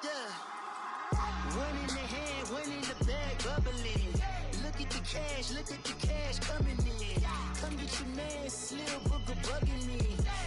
Yeah. One in the hand, one in the bag, bubbling. Look at the cash coming in. Come get your man, Slim Booker bugging me.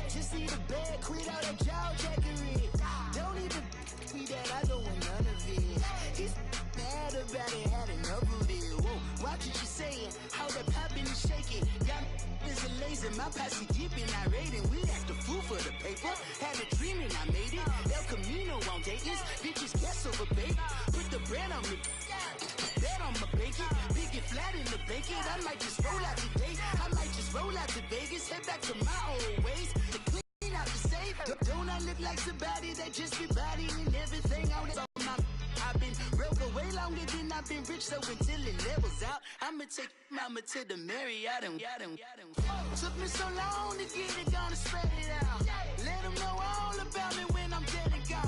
Just need a bag, quit all that jaw jackery. Don't even be that, I don't want none of it. He's mad about it, had enough of it. Whoa, watch what you saying, how that poppin' and shaking. Got is a laser, my posse deep and I raiding. We act a fool for the paper, had a dream and I made it. El Camino on Dayton's, bitches guess over baby. Put the brand on me, bet on my bacon. Big and flat in the bacon, I might just roll out today. I might just roll out to Vegas, head back to my old ways. And clean out the safe. Don't I look like somebody that just be bodying everything on my... I've been broke way longer than I've been rich, so until it levels out, I'ma take mama to the Marriott and took me so long to get it, gonna spread it out. Let them know all about me when I'm dead and gone.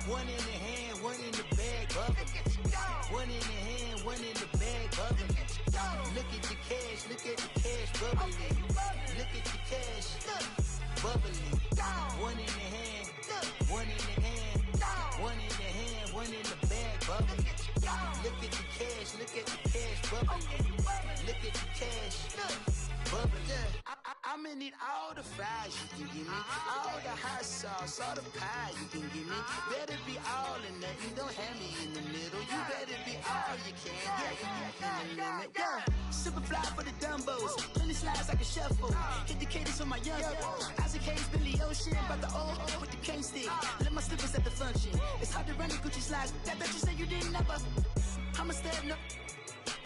One in the hand, one in the bag, bubbling. One in the hand, one in the bag, bubbling. Look at the cash, bubbling. Look at the cash, bubbling. One in the hand, one in the hand, one in the hand, one in the bag, bubbling. Look at the cash, bubbling. Look at the cash, bubbling. I'ma need all the fries you can give me, all the hot sauce, all the pie you can give me. Better be all or nothing, don't have me in the middle. You better be all you can, yeah, in the limit, yeah. Super fly for the Dumbos, plenty slides like a shuffle. Hit the cadence for my young Isaac Hayes, Billy Ocean, about the old with the cane stick. Let my slippers at the function. It's hard to run the Gucci slides. That bet you say you didn't never. I'ma step no.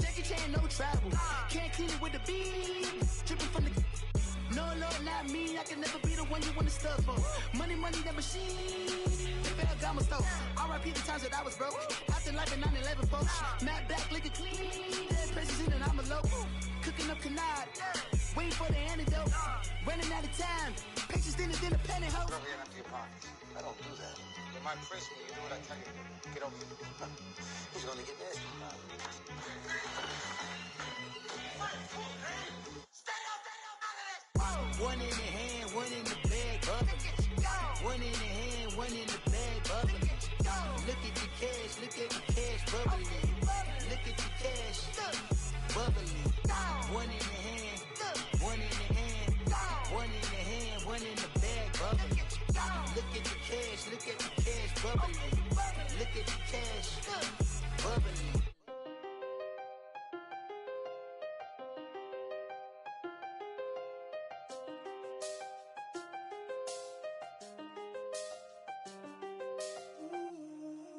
Jackie Chan, no travel. Can't clean it with the beat. Dripping from the. No, not me. I can never be the one you want to stuff for. Money, that machine. The Ferragamo stove. R.I.P. the times that I was broke. After life in 9/11, folks. Matt back, looking clean. Dead president and I'm a local. Cooking up canard. Waiting for the antidote. Running out of time. Patience thinner than a penny hoe. Never get empty your pockets. I don't do that. You might press me. You do what I tell you. Get over it. Who's gonna get this? One in the hand, one in the bag, bubbling. One in the hand, one in the bag, bubbling. Look at the cash, bubbling. Look at the cash, bubbling. One in the hand, one in the hand, one in the hand, one in the bag, bubbling. Look at the cash, bubbling. Look at the cash, bubbling.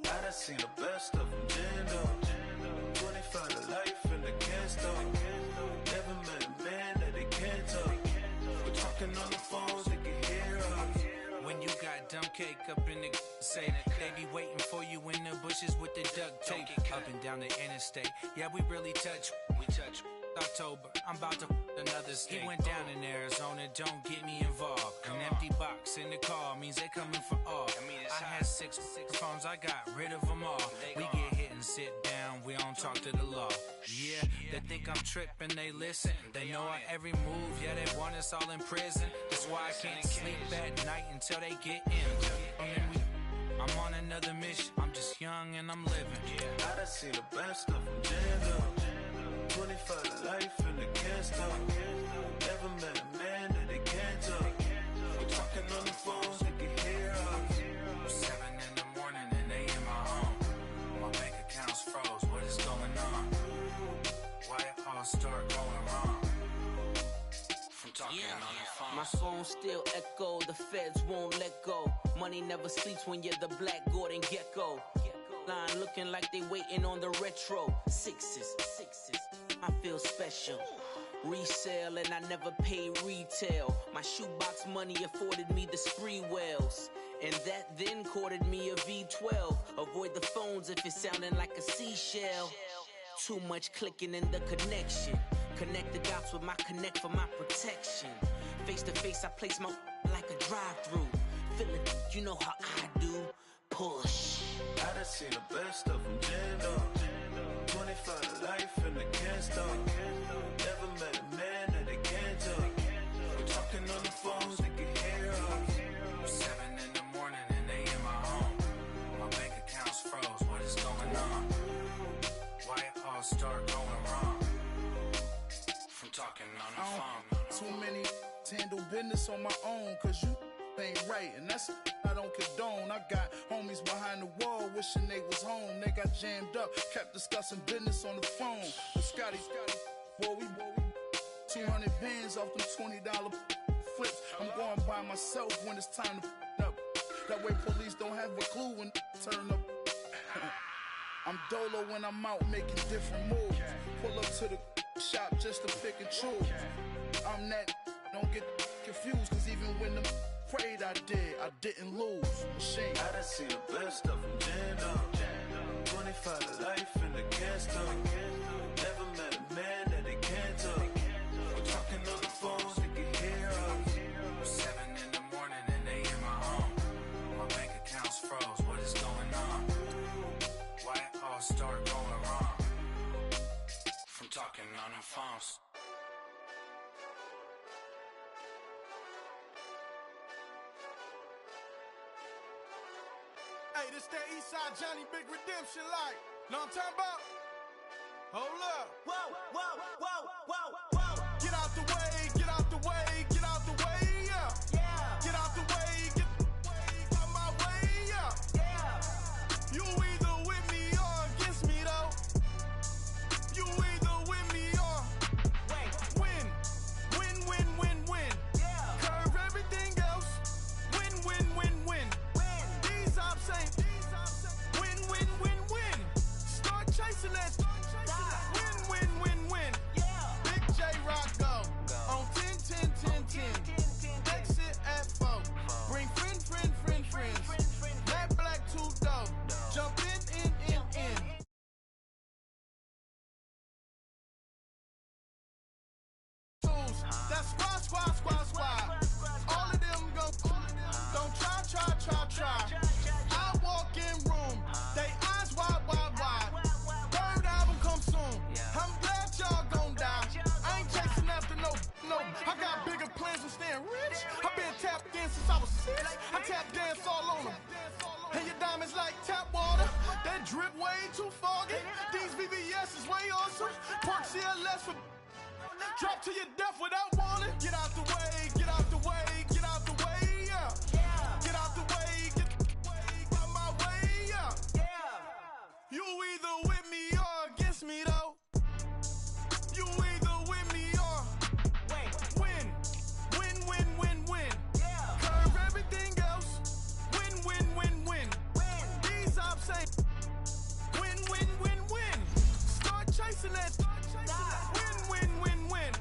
I seen the best of them, Jando. 25 to life in the can't stop. Never met a man that they can't talk. We're talking on the phones, they can hear us. When you got dumb cake up in the say, they be waiting for you in the bushes with the duct tape. Up and down the interstate, yeah, we really touch. We touch. October, I'm about to another state. He went down in Arizona, don't get me involved. An empty box in the car means they coming for all. I had six phones, I got rid of them all. We get hit and sit down, we don't talk to the law. Yeah, they think I'm tripping, they listen. They know our every move, yeah, they want us all in prison. That's why I can't sleep at night until they get in. I'm on another mission, I'm just young and I'm living. I done seen the best of them, Jando. 25 to life in the can't stop. Never met a man that they can't talk. We're talking on the phones, they can hear us. 7 in the morning and they in my home. My bank account's froze, what is going on? Why it all start going wrong? From talking on the phone. My phone still echo, the feds won't let go. Money never sleeps when you're the Black Gordon Gecko. Line looking like they waiting on the retro. Sixes, I feel special. Resale and I never pay retail. My shoebox money afforded me the spree wells. And that then courted me a V12. Avoid the phones if it's sounding like a seashell. Too much clicking in the connection. Connect the dots with my connect for my protection. Face to face I place my like a drive-through. Feeling you know how I do. Push. I done seen the best of them, Jando. 25 to life in the can't stop. Never met a man that they can't talk. We're talking on the phones, they can hear us. 7 in the morning and they in my home. My bank account business on my own, cause you ain't right, and that's I don't condone. I got homies behind the wall wishing they was home. They got jammed up, kept discussing business on the phone. But Scotty, boy, we 200 bands off them $20 flips. I'm going by myself when it's time to up. That way police don't have a clue when turn up. I'm dolo when I'm out making different moves. Pull up to the shop just to pick and choose. I'm that, don't get confused, cause even when the prayed I didn't lose. Machine. I done seen the best of them jammed up. 25 to life in the gas tank. Never met a man that they can't talk. We're talking on the phones, they can hear us. 7 in the morning and they in my home. My bank account's froze, what is going on? Why it all start going wrong? From talking on the phones. Hey, this that Eastside Johnny Big Redemption like. Know what I'm talking about? Hold up. Whoa, whoa, whoa, whoa, whoa. Get out the way, get out the way, get out the way, yeah. Yeah. Get out the way, get out my way, yeah. Yeah. You either with me or against me, though. You either with me or win. Win, win, win, win. Yeah. Curve everything else. Win, win, win, win. These ops ain't win, win, win, win. Start chasing that. Win, win, win, win. Yeah. Big J Rock go on 10, 10, 10, 10. Exit at 4. Bring friends. Black two dope. Jump in. That's squad. All of them go. Don't try. I walk in room. They eyes wide. Third album come soon. I'm glad y'all gon' die. I ain't chasing after no. I got bigger plans than staying rich. I been tapped in since I was 6. I tap dance all on them. And your diamonds like tap water. That drip way too foggy. These VVS is way awesome. Park CLS for drop to your death without warning. Get out the way, get out the way, get out the way, yeah. Get out the way, get out my way, yeah. You either with me or against me, though. You either with me or win. Win, win, win, win. Curve everything else. Win, win, win, win. These ops ain't win, win, win, win. Start chasing that. Win, win, win, win.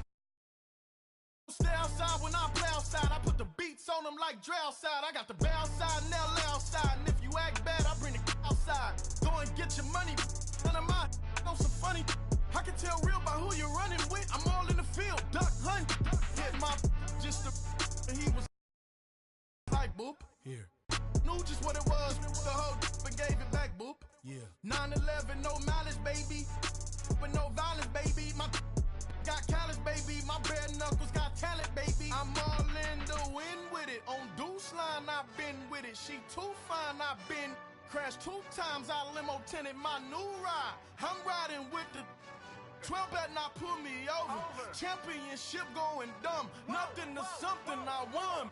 Stay outside when I play outside. I put the beats on them like Dre outside. I got the bow side and LA outside. And if you act bad, I bring the outside. Go and get your money. None of my know some funny. I can tell real by who you're running with. I'm all in the field. Duck hunt. Hit my just the he was like boop. Here. Knew just what it was. The whole but gave it back, boop. Yeah. 9/11, no malice, baby. But no violence, baby. My got callous, baby. My bare knuckles got talent, baby. I'm all in the wind with it. On Deuce line, I've been with it. She too fine, I've been crashed 2 times. I limo tinted my new ride. I'm riding with the 12 better not pull me over. Championship going dumb. Nothing to something I won.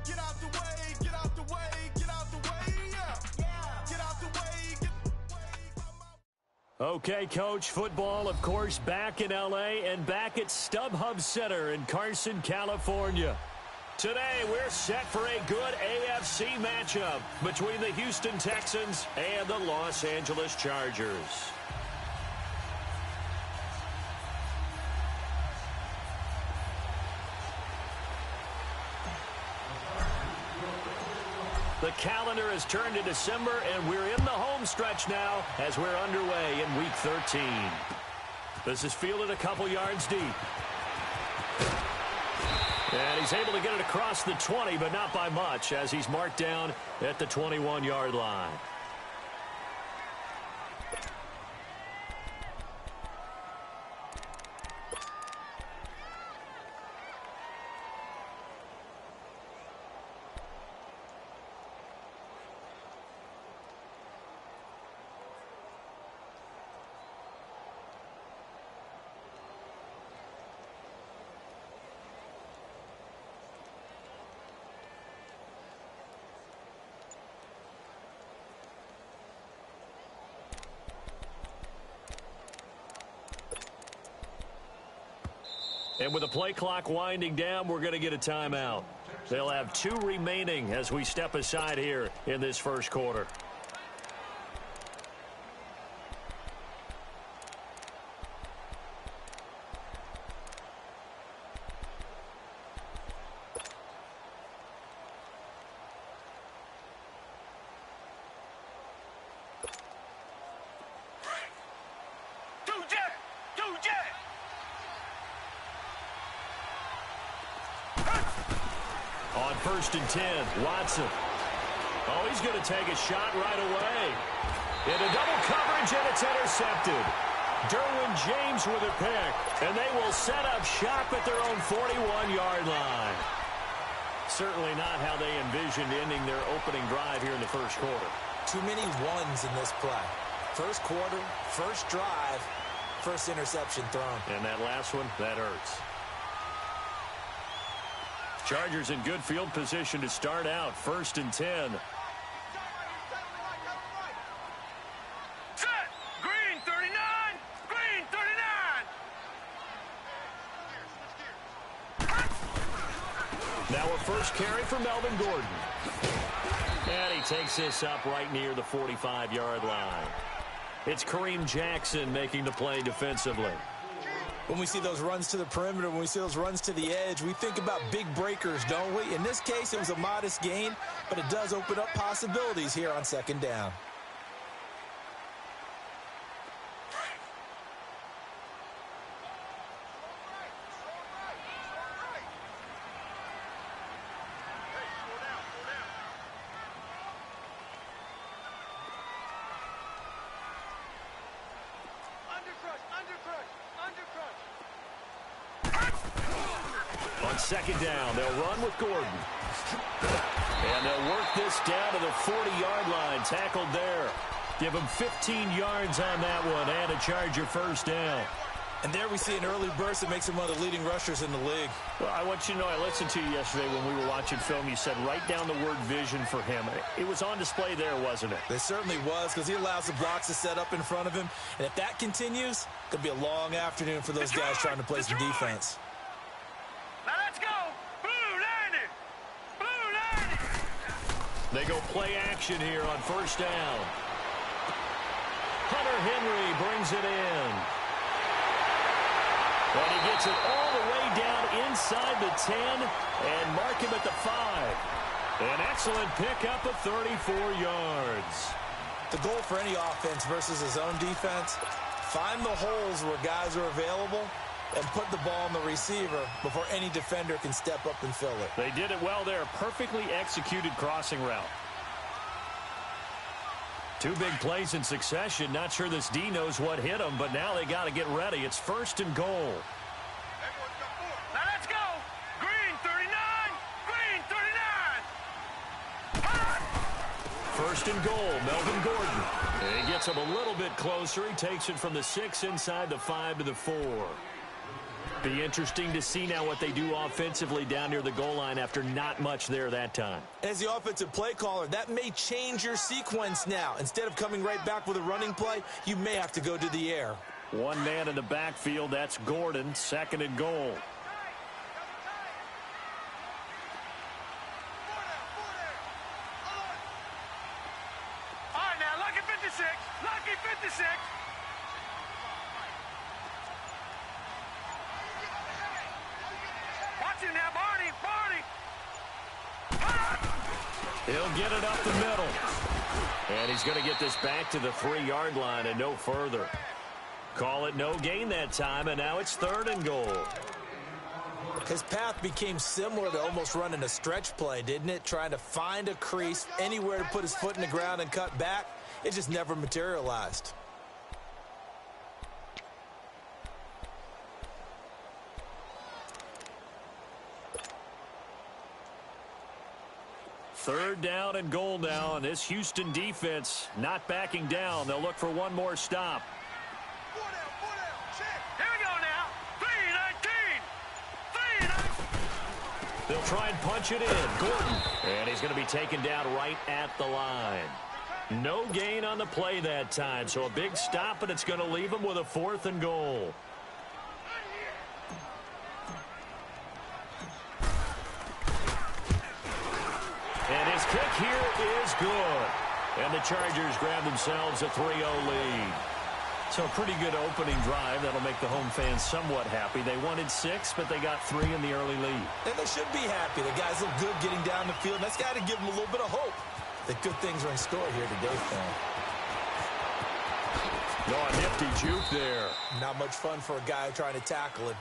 Get out the way, get out the way, get out the way, yeah. Get out the way, get Okay, Coach, football, of course, back in L.A. and back at StubHub Center in Carson, California. Today, we're set for a good AFC matchup between the Houston Texans and the Los Angeles Chargers. The calendar has turned to December, and we're in the home stretch now as we're underway in Week 13. This is fielded a couple yards deep. And he's able to get it across the 20, but not by much, as he's marked down at the 21-yard line. And with the play clock winding down, we're going to get a timeout. They'll have 2 remaining as we step aside here in this first quarter. On 1st and 10, Watson. Oh, he's going to take a shot right away. Into double coverage, and it's intercepted. Derwin James with a pick, and they will set up shop at their own 41-yard line. Certainly not how they envisioned ending their opening drive here in the first quarter. Too many ones in this play. First quarter, first drive, first interception thrown. And that last one, that hurts. Chargers in good field position to start out. 1st and 10. Set! Green 39! Green 39! Now a first carry for Melvin Gordon. And he takes this up right near the 45-yard line. It's Kareem Jackson making the play defensively. When we see those runs to the perimeter, when we see those runs to the edge, we think about big breakers, don't we? In this case, it was a modest gain, but it does open up possibilities here on 2nd down. On 2nd down, they'll run with Gordon. And they'll work this down to the 40-yard line. Tackled there. Give him 15 yards on that one and a Charger first down. And there we see an early burst that makes him one of the leading rushers in the league. Well, I want you to know, I listened to you yesterday when we were watching film. You said write down the word vision for him. It was on display there, wasn't it? It certainly was, because he allows the blocks to set up in front of him. And if that continues, it could be a long afternoon for those guys trying to play some defense. Now let's go! Blue 90! Blue 90! They go play action here on 1st down. Hunter Henry brings it in. And he gets it all the way down inside the 10 and mark him at the 5. An excellent pickup of 34 yards. The goal for any offense versus his own defense, find the holes where guys are available and put the ball on the receiver before any defender can step up and fill it. They did it well there. Perfectly executed crossing route. 2 big plays in succession. Not sure this D knows what hit him, but now they got to get ready. It's 1st and goal. Now let's go! Green 39! Green 39! 1st and goal, Melvin Gordon. And he gets him a little bit closer. He takes it from the 6 inside the 5 to the 4. Be interesting to see now what they do offensively down near the goal line after not much there that time. As the offensive play caller, that may change your sequence now. Instead of coming right back with a running play, you may have to go to the air. 1 man in the backfield, that's Gordon, 2nd and goal. All right, now, lucky 56! Lucky 56! Watch him now, Barney! Barney! He'll get it up the middle. And he's going to get this back to the 3-yard line and no further. Call it no gain that time, and now it's 3rd and goal. His path became similar to almost running a stretch play, didn't it? Trying to find a crease, anywhere to put his foot in the ground and cut back. It just never materialized. Third down and goal now, and this Houston defense not backing down. They'll look for one more stop. Here we go now. 3-19. They'll try and punch it in. Gordon. And he's going to be taken down right at the line. No gain on the play that time, so a big stop, and it's going to leave him with a 4th and goal. kick here is good. And the Chargers grab themselves a 3-0 lead. So a pretty good opening drive. That'll make the home fans somewhat happy. They wanted 6, but they got 3 in the early lead. And they should be happy. The guys look good getting down the field. That's got to give them a little bit of hope that good things are in store here today, Sam. No, a nifty juke there. Not much fun for a guy trying to tackle him.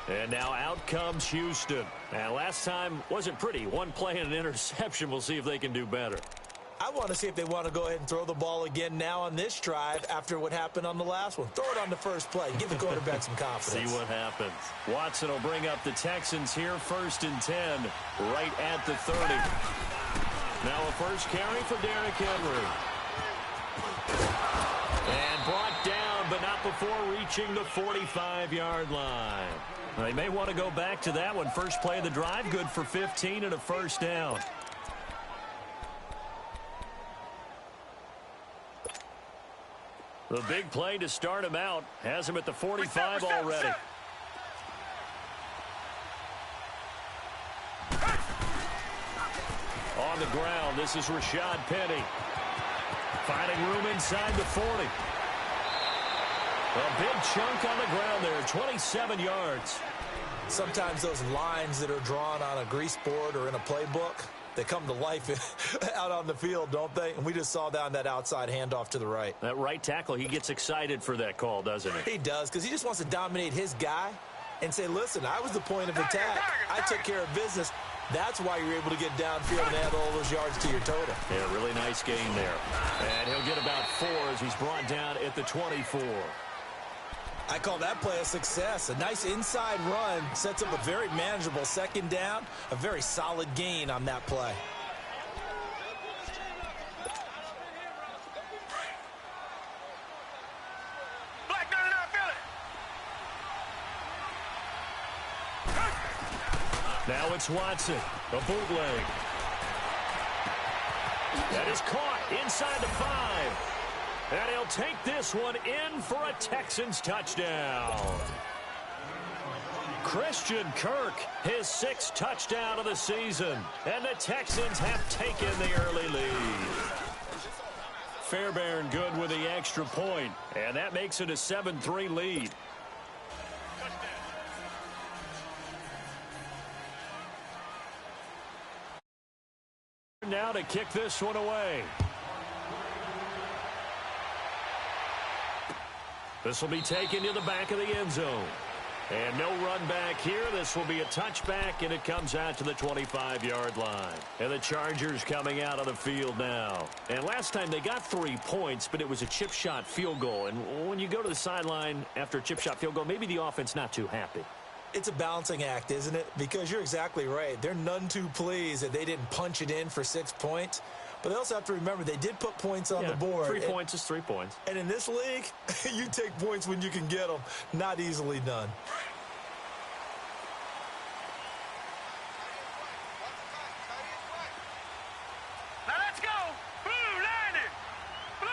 And now out comes Houston. And last time wasn't pretty. One play and an interception. We'll see if they can do better. I want to see if they want to go ahead and throw the ball again now on this drive after what happened on the last one. Throw it on the first play. Give the quarterback some confidence. See what happens. Watson will bring up the Texans here, 1st and 10, right at the 30. Now a first carry for Derrick Henry. And brought down, but not before reaching the 45-yard line. They may want to go back to that one. First play of the drive, good for 15 and a first down. The big play to start him out has him at the 45 already. On the ground, this is Rashad Penny. Finding room inside the 40. A big chunk on the ground there, 27 yards. Sometimes those lines that are drawn on a grease board or in a playbook, they come to life out on the field, don't they? And we just saw down that outside handoff to the right. That right tackle, he gets excited for that call, doesn't he? He does, because he just wants to dominate his guy and say, listen, I was the point of attack. I took care of business. That's why you're able to get downfield and add all those yards to your total. Yeah, really nice gain there. And he'll get about 4 as he's brought down at the 24. I call that play a success. A nice inside run sets up a very manageable 2nd down. A very solid gain on that play. Now it's Watson, a bootleg. That is caught inside the 5. And he'll take this one in for a Texans touchdown. Christian Kirk, his 6th touchdown of the season. And the Texans have taken the early lead. Fairbairn good with the extra point. And that makes it a 7-3 lead. Now to kick this one away. This will be taken to the back of the end zone. And no run back here. This will be a touchback, and it comes out to the 25-yard line. And the Chargers coming out of the field now. And last time they got 3 points, but it was a chip shot field goal. And when you go to the sideline after a chip shot field goal, maybe the offense not too happy. It's a balancing act, isn't it? Because you're exactly right. They're none too pleased that they didn't punch it in for 6 points. But they also have to remember they did put points on the board. 3 points is 3 points. And in this league, you take points when you can get them. Not easily done. Now let's go. Blue 90. Blue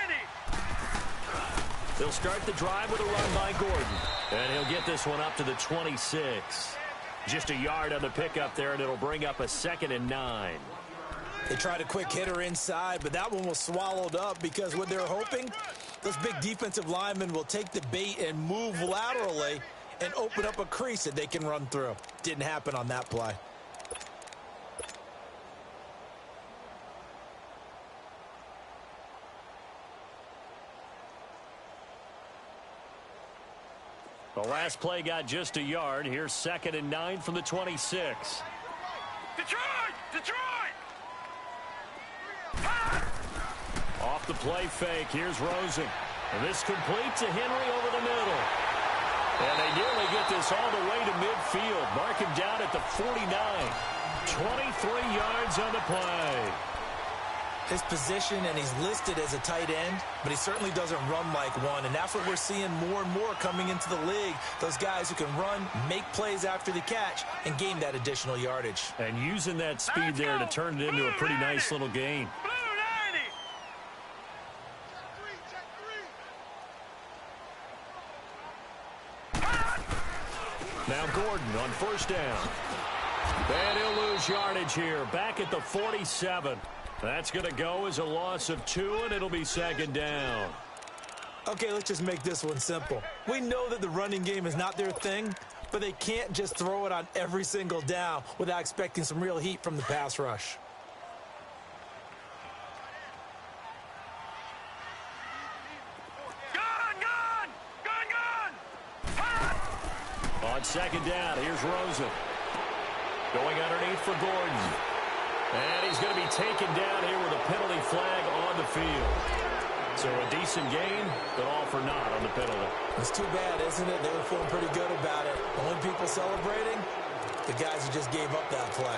90. They'll start the drive with a run by Gordon. And he'll get this one up to the 26. Just a yard on the pickup there, and it'll bring up a 2nd and 9. They tried a quick hitter inside, but that one was swallowed up because what they're hoping, those big defensive linemen will take the bait and move laterally and open up a crease that they can run through. Didn't happen on that play. The last play got just a yard. Here's 2nd and 9 from the 26. Detroit! Detroit! Off the play fake, here's Rosen. And this complete to Henry over the middle. And they nearly get this all the way to midfield. Mark him down at the 49. 23 yards on the play. His position, and he's listed as a tight end, but he certainly doesn't run like one. And that's what we're seeing more and more coming into the league. Those guys who can run, make plays after the catch, and gain that additional yardage. And using that speed there to turn it into a pretty nice little gain. Now Gordon on 1st down. And he'll lose yardage here, back at the 47. That's going to go as a loss of 2, and it'll be second down. Okay, let's just make this one simple. We know that the running game is not their thing, but they can't just throw it on every single down without expecting some real heat from the pass rush. On second down, here's Rosen. Going underneath for Gordon. And he's going to be taken down here with a penalty flag on the field. So a decent gain, but all for naught on the penalty. It's too bad, isn't it? They were feeling pretty good about it. The only people celebrating, the guys who just gave up that play.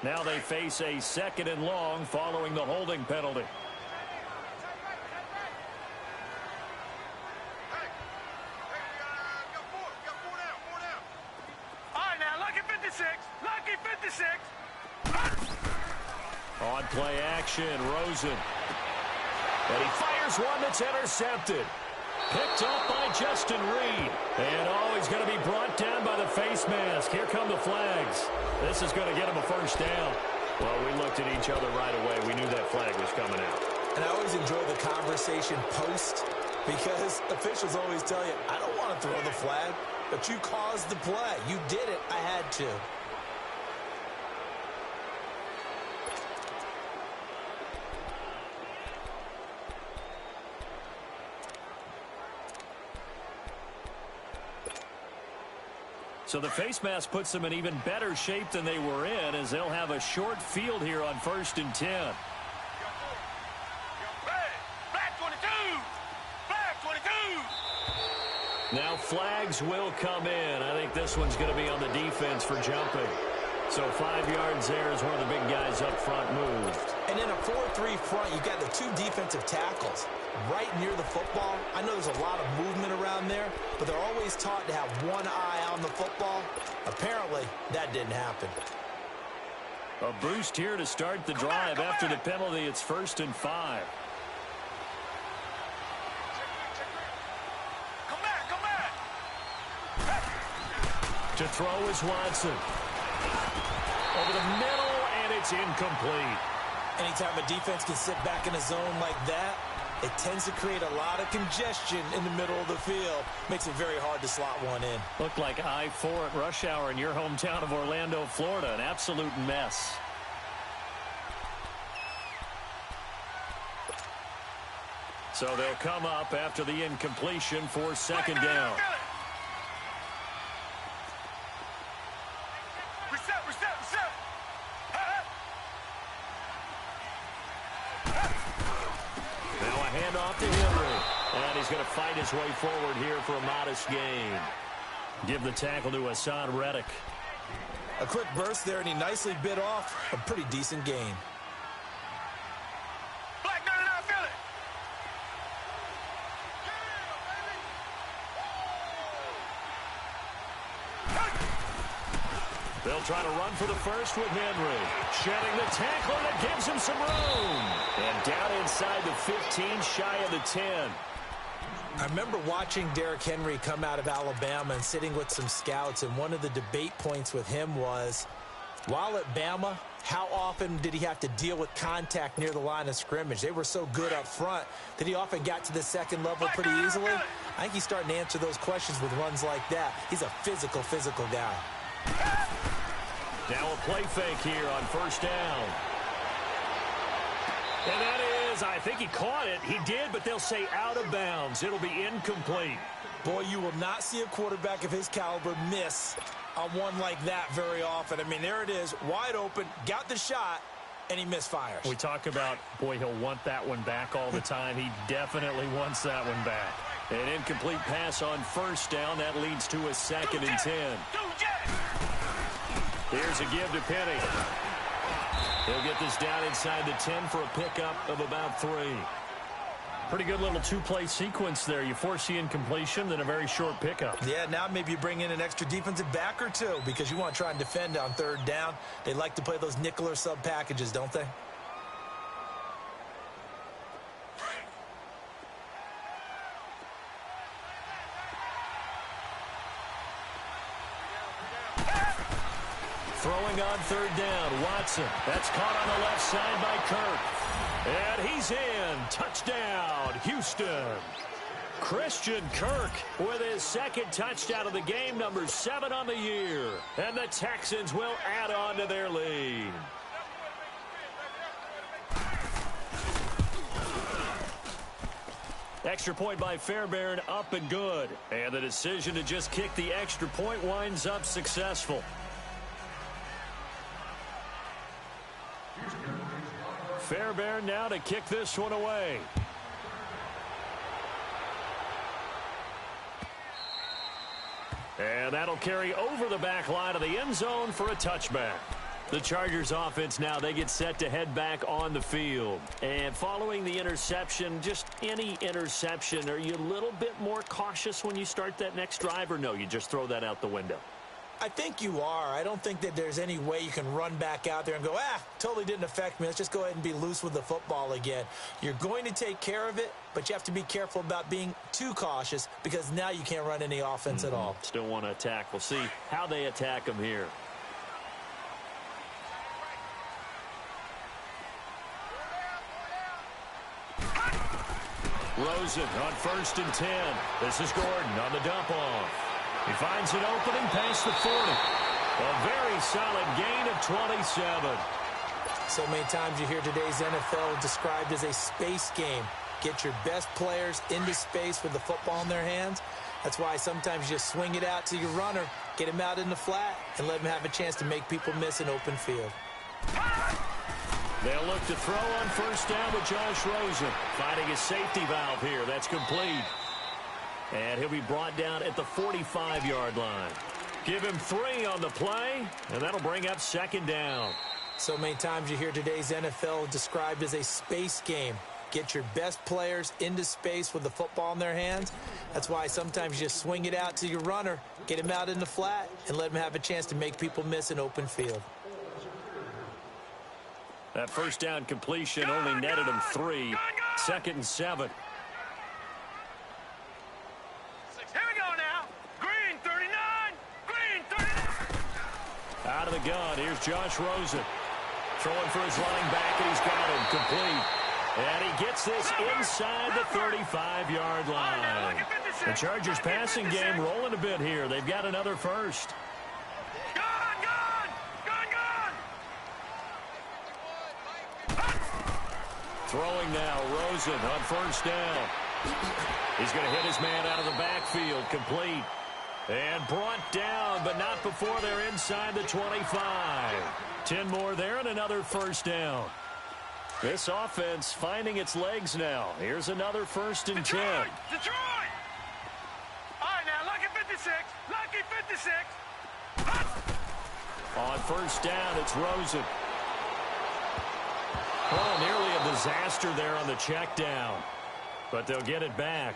Now they face a 2nd and long following the holding penalty. On play action, Rosen. And he fires one that's intercepted. Picked up by Justin Reed. And he's going to be brought down by the face mask. Here come the flags. This is going to get him a first down. Well, we looked at each other right away. We knew that flag was coming out. And I always enjoy the conversation post because officials always tell you, I don't want to throw the flag, but you caused the play. You did it. I had to. So the face mask puts them in even better shape than they were in as they'll have a short field here on 1st and 10. Flag 22! Flag 22! Now flags will come in. I think this one's going to be on the defense for jumping. So 5 yards there as one of the big guys up front moved. And in a 4-3 front, you got the 2 defensive tackles right near the football. I know there's a lot of movement around there, but they're always taught to have one eye on the football. Apparently, that didn't happen. A boost here to start the drive. After the penalty, it's 1st and 5. Come back! To throw is Watson. Over the middle, and it's incomplete. Anytime a defense can sit back in a zone like that, it tends to create a lot of congestion in the middle of the field. Makes it very hard to slot one in. Looked like I-4 at rush hour in your hometown of Orlando, Florida. An absolute mess. So they'll come up after the incompletion for 2nd down. Reset! Now a handoff to Henry. And he's going to fight his way forward here for a modest gain. Give the tackle to Hassan Reddick. A quick burst there, and he nicely bit off a pretty decent gain. Black 99, feel it! They'll try to run for the first with Henry. Shedding the tackle that gives him some room. And down inside the 15, shy of the 10. I remember watching Derrick Henry come out of Alabama and sitting with some scouts, and one of the debate points with him was, while at Bama, how often did he have to deal with contact near the line of scrimmage? They were so good up front that he often got to the second level pretty easily. I think he's starting to answer those questions with runs like that. He's a physical guy. Now a play fake here on 1st down. And that is, I think he caught it. He did, but they'll say out of bounds. It'll be incomplete. Boy, you will not see a quarterback of his caliber miss on one like that very often. I mean, there it is, wide open, got the shot, and he misfires. We talk about, boy, he'll want that one back all the time. He definitely wants that one back. An incomplete pass on 1st down. That leads to a 2nd and 10. Here's a give to Penny. He'll get this down inside the 10 for a pickup of about 3. Pretty good little 2-play sequence there. You force the incompletion, then a very short pickup. Yeah, now maybe you bring in an extra defensive back or 2 because you want to try and defend on 3rd down. They like to play those nickel or sub packages, don't they? throwing on third down. Watson. That's caught on the left side by Kirk. And he's in. Touchdown, Houston. Christian Kirk with his second touchdown of the game, number 7 on the year. And the Texans will add on to their lead. Extra point by Fairbairn, up and good. And the decision to just kick the extra point winds up successful. Fairbairn now to kick this one away. And that'll carry over the back line of the end zone for a touchback. The Chargers offense now, they get set to head back on the field. And following the interception, just any interception, are you a little bit more cautious when you start that next drive, or no, you just throw that out the window? I think you are. I don't think that there's any way you can run back out there and go, totally didn't affect me. Let's just go ahead and be loose with the football again. You're going to take care of it, but you have to be careful about being too cautious because now you can't run any offense at all. Still want to attack. We'll see how they attack them here. Rosen on 1st and 10. This is Gordon on the dump off. He finds an opening past the 40. A very solid gain of 27. So many times you hear today's NFL described as a space game. Get your best players into space with the football in their hands. That's why sometimes you just swing it out to your runner, get him out in the flat, and let him have a chance to make people miss an open field. They'll look to throw on 1st down with Josh Rosen. Finding his safety valve here. That's complete. And he'll be brought down at the 45-yard line. Give him 3 on the play, and that'll bring up 2nd down. So many times you hear today's NFL described as a space game. Get your best players into space with the football in their hands. That's why sometimes you just swing it out to your runner, get him out in the flat, and let him have a chance to make people miss an open field. That 1st down completion only netted him 3. 2nd and 7. Here we go now. Green 39. Green 39. Out of the gun, here's Josh Rosen. Throwing for his running back, and he's got him complete. And he gets this inside the 35-yard line. The Chargers passing game rolling a bit here. They've got another first. Throwing now, Rosen on 1st down. He's going to hit his man out of the backfield, complete. And brought down, but not before they're inside the 25. 10 more there and another 1st down. This offense finding its legs now. Here's another 1st and 10. Detroit! All right, now, lucky 56. Lucky 56. On 1st down, it's Rosen. Oh, nearly a disaster there on the check down. But they'll get it back.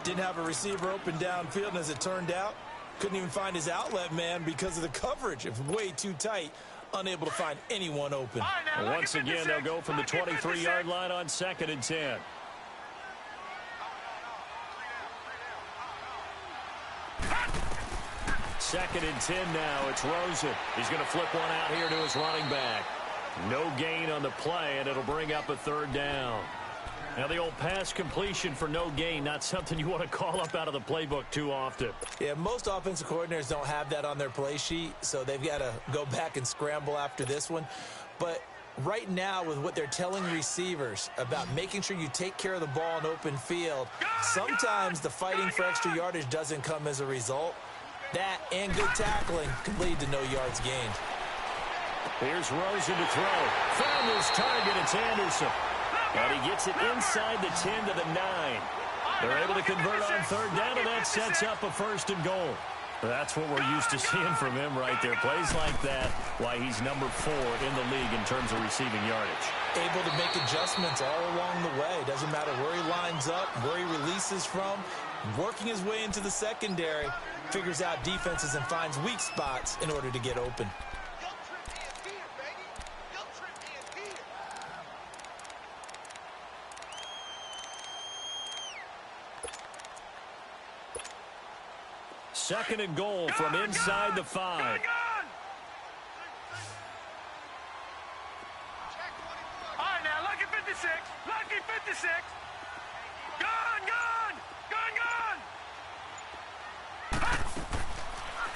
Didn't have a receiver open downfield, and as it turned out, couldn't even find his outlet man because of the coverage. It was way too tight, unable to find anyone open. And once again, they'll go from the 23-yard line on 2nd and 10. Second and 10 now. It's Rosen. He's going to flip one out here to his running back. No gain on the play, and it'll bring up a 3rd down. Now, the old pass completion for no gain, not something you want to call up out of the playbook too often. Yeah, most offensive coordinators don't have that on their play sheet, so they've got to go back and scramble after this one. But right now, with what they're telling receivers about making sure you take care of the ball in open field, sometimes the fighting for extra yardage doesn't come as a result. That and good tackling can lead to no yards gained. Here's Rosen to throw. Found his target. It's Anderson. And he gets it inside the 10 to the 9. They're able to convert on 3rd down, and that sets up a 1st and goal. That's what we're used to seeing from him right there. Plays like that, why he's number 4 in the league in terms of receiving yardage. Able to make adjustments all along the way. Doesn't matter where he lines up, where he releases from. Working his way into the secondary, figures out defenses and finds weak spots in order to get open. Second and goal from inside the 5.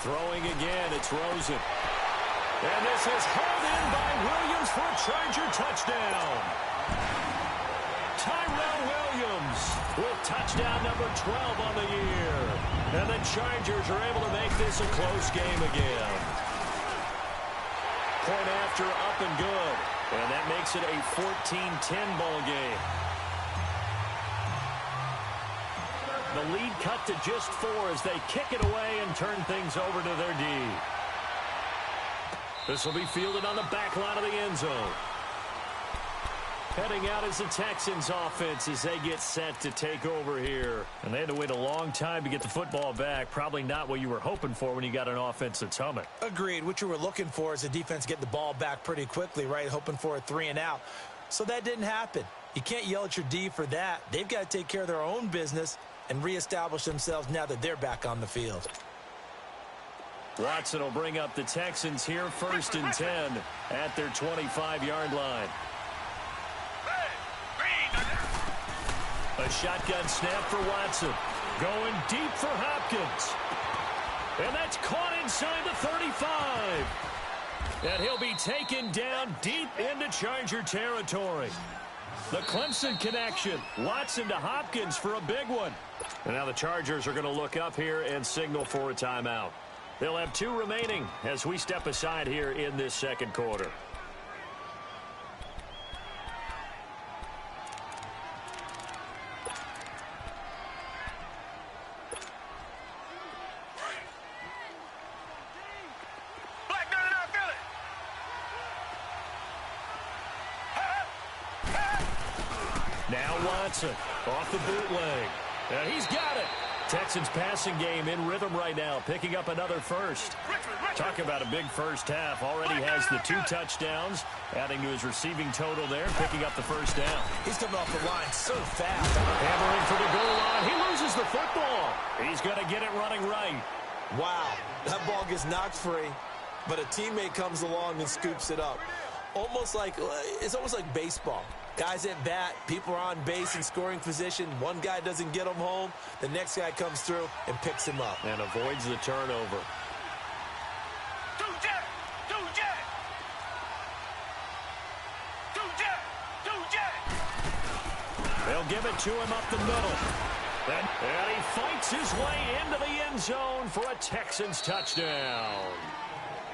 Throwing again, it's Rosen. And this is hauled in by Williams for a Charger touchdown. Tyrell Williams with touchdown number 12 on the year. And the Chargers are able to make this a close game again. Point after up and good. And that makes it a 14-10 ball game. The lead cut to just 4 as they kick it away and turn things over to their D. This will be fielded on the back line of the end zone. Heading out is the Texans offense as they get set to take over here. And they had to wait a long time to get the football back. Probably not what you were hoping for when you got an offense that's humming. Agreed. What you were looking for is the defense get the ball back pretty quickly, right? Hoping for a 3 and out. So that didn't happen. You can't yell at your D for that. They've got to take care of their own business and reestablish themselves now that they're back on the field. Watson will bring up the Texans here 1st and 10 at their 25-yard line. A shotgun snap for Watson. Going deep for Hopkins. And that's caught inside the 35. And he'll be taken down deep into Charger territory. The Clemson connection. Watson to Hopkins for a big one. And now the Chargers are going to look up here and signal for a timeout. They'll have 2 remaining as we step aside here in this second quarter. Now Watson off the bootleg. And he's got it. Texans passing game in rhythm right now, picking up another first. Talk about a big first half. Already has the 2 touchdowns, adding to his receiving total there, picking up the first down. He's coming off the line so fast. Hammering for the goal line. He loses the football. He's going to get it running right. Wow, that ball gets knocked free, but a teammate comes along and scoops it up. It's almost like baseball. Guys at bat, people are on base in scoring position. One guy doesn't get him home. The next guy comes through and picks him up. And avoids the turnover. They'll give it to him up the middle. And he fights his way into the end zone for a Texans touchdown.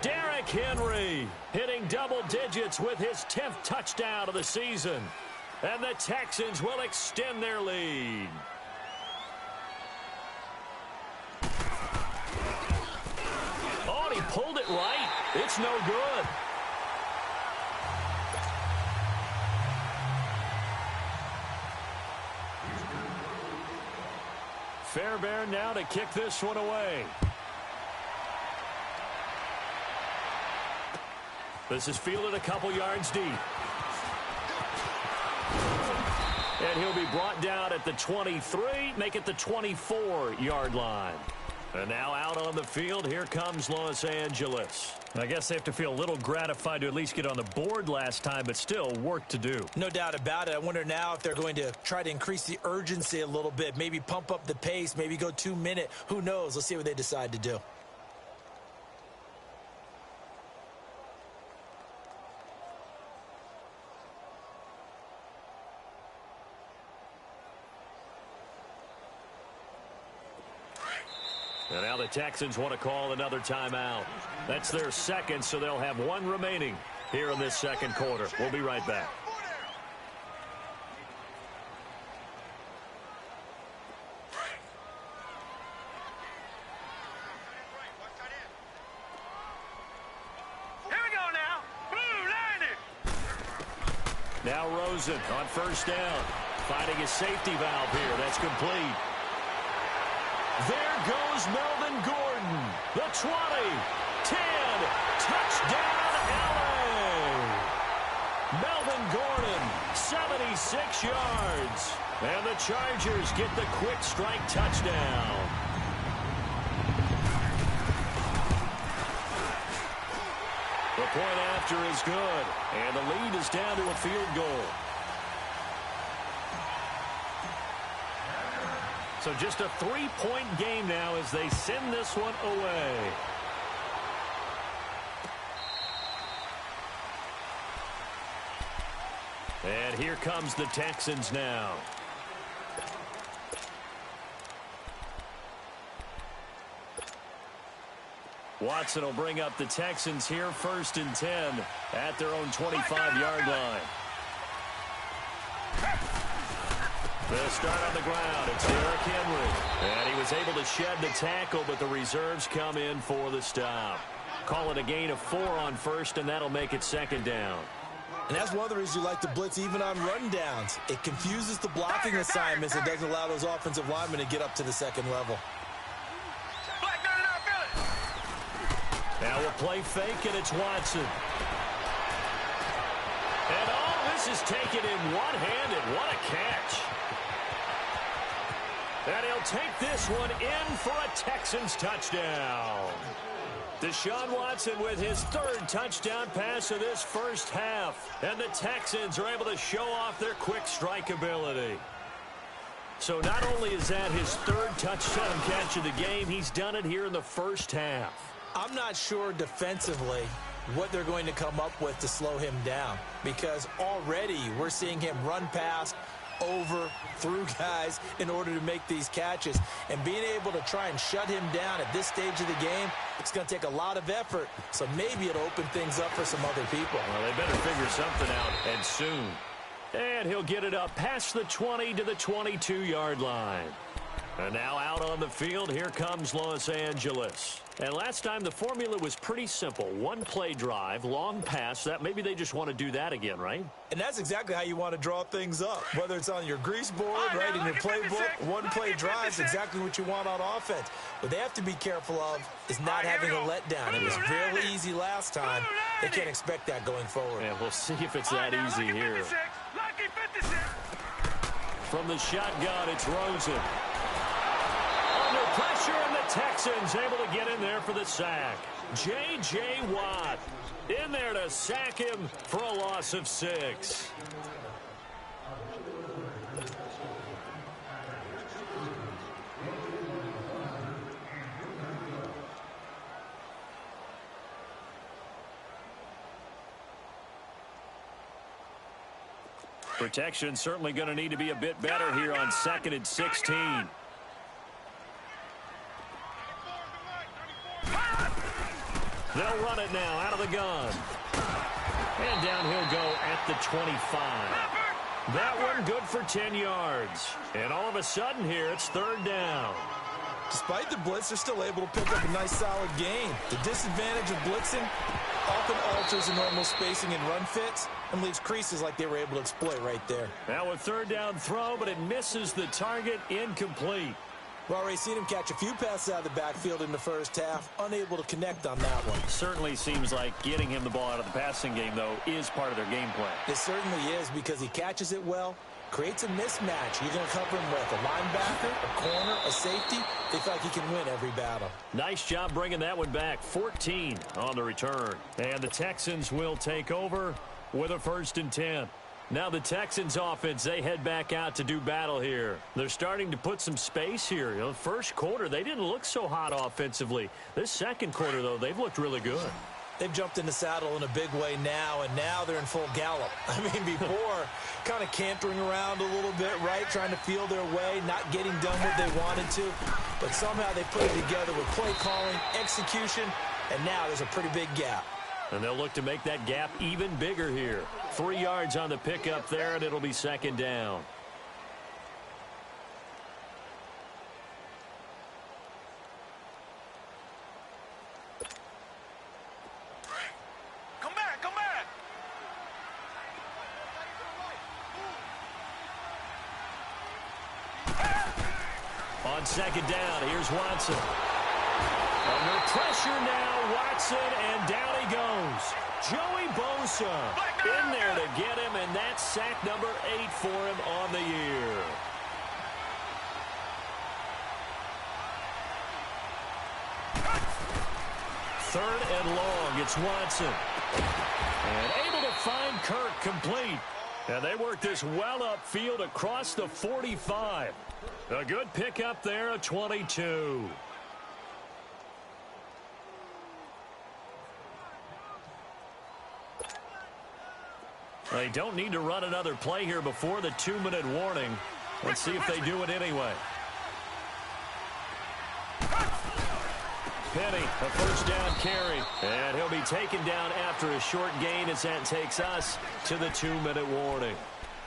Derrick Henry hitting double digits with his 10th touchdown of the season. And the Texans will extend their lead. Oh, and he pulled it right. It's no good. Fairbairn now to kick this one away. This is fielded a couple yards deep. And he'll be brought down at the 23, make it the 24-yard line. And now out on the field, here comes Los Angeles. I guess they have to feel a little gratified to at least get on the board last time, but still work to do. No doubt about it. I wonder now if they're going to try to increase the urgency a little bit, maybe pump up the pace, maybe go 2-minute. Who knows? Let's see what they decide to do. And now the Texans want to call another timeout. That's their second, so they'll have 1 remaining here in this second quarter. We'll be right back. Here we go now. Blue landed. Now Rosen on first down. Finding his safety valve here. That's complete. There goes Melvin Gordon. The 20, 10, touchdown LA. Melvin Gordon, 76 yards. And the Chargers get the quick strike touchdown. The point after is good. And the lead is down to a field goal. So just a 3-point game now as they send this one away. And here comes the Texans now. Watson will bring up the Texans here, 1st and 10 at their own 25-yard line. The start on the ground, it's Derrick Henry. And he was able to shed the tackle, but the reserves come in for the stop. Call it a gain of 4 on 1st, and that'll make it 2nd down. And that's one of the reasons you like to blitz even on rundowns. It confuses the blocking assignments and doesn't allow those offensive linemen to get up to the 2nd level. Now a play fake, and it's Watson. And all this is taken in one-handed. What a catch. And he'll take this one in for a Texans touchdown. Deshaun Watson with his 3rd touchdown pass of this first half. And the Texans are able to show off their quick strike ability. So not only is that his 3rd touchdown catch of the game, he's done it here in the first half. I'm not sure defensively what they're going to come up with to slow him down, because already we're seeing him run past, over, through guys in order to make these catches. And being able to try and shut him down at this stage of the game, it's going to take a lot of effort. So maybe it'll open things up for some other people. Well, they better figure something out, and soon. And he'll get it up past the 20 to the 22-yard line. And now out on the field, here comes Los Angeles. And last time the formula was pretty simple. 1-play drive, long pass. That maybe they just want to do that again, right? And that's exactly how you want to draw things up. Whether it's on your grease board, right, in your playbook, 1-play drive is exactly what you want on offense. What they have to be careful of is not having a letdown. It was fairly easy last time. They can't expect that going forward. Yeah, we'll see if it's that easy here. From the shotgun, it's Rosen. Under pressure, and the Texans able to get in there for the sack. J.J. Watt in there to sack him for a loss of 6. Protection certainly going to need to be a bit better here on 2nd and 16. They'll run it now out of the gun. And down he'll go at the 25. That one good for 10 yards. And all of a sudden here, it's 3rd down. Despite the blitz, they're still able to pick up a nice solid gain. The disadvantage of blitzing often alters the normal spacing and run fits and leaves creases like they were able to exploit right there. Now a 3rd down throw, but it misses the target, incomplete. We've already seen him catch a few passes out of the backfield in the first half, unable to connect on that one. Certainly seems like getting him the ball out of the passing game, though, is part of their game plan. It certainly is, because he catches it well, creates a mismatch. You're going to cover him with a linebacker, a corner, a safety. They feel like he can win every battle. Nice job bringing that one back. 14 on the return. And the Texans will take over with a 1st and 10. Now the Texans offense, they head back out to do battle here. They're starting to put some space here. You know, first quarter, they didn't look so hot offensively. This second quarter, though, they've looked really good. They've jumped in the saddle in a big way now, and now they're in full gallop. I mean, before, kind of cantering around a little bit, right, trying to feel their way, not getting done what they wanted to. But somehow they put it together with play calling, execution, and now there's a pretty big gap. And they'll look to make that gap even bigger here. 3 yards on the pickup there, and it'll be 2nd down. Come back, come back. On 2nd down, here's Watson. Under pressure now, Watson, and down he goes. Joey Bosa in there to get him, and that's sack number 8 for him on the year. Third and long, it's Watson. And able to find Kirk complete. And they work this well upfield across the 45. A good pickup there, a 22. They don't need to run another play here before the 2-minute warning. Let's see if they do it anyway. Penny, a first down carry. And he'll be taken down after a short gain as that takes us to the 2-minute warning.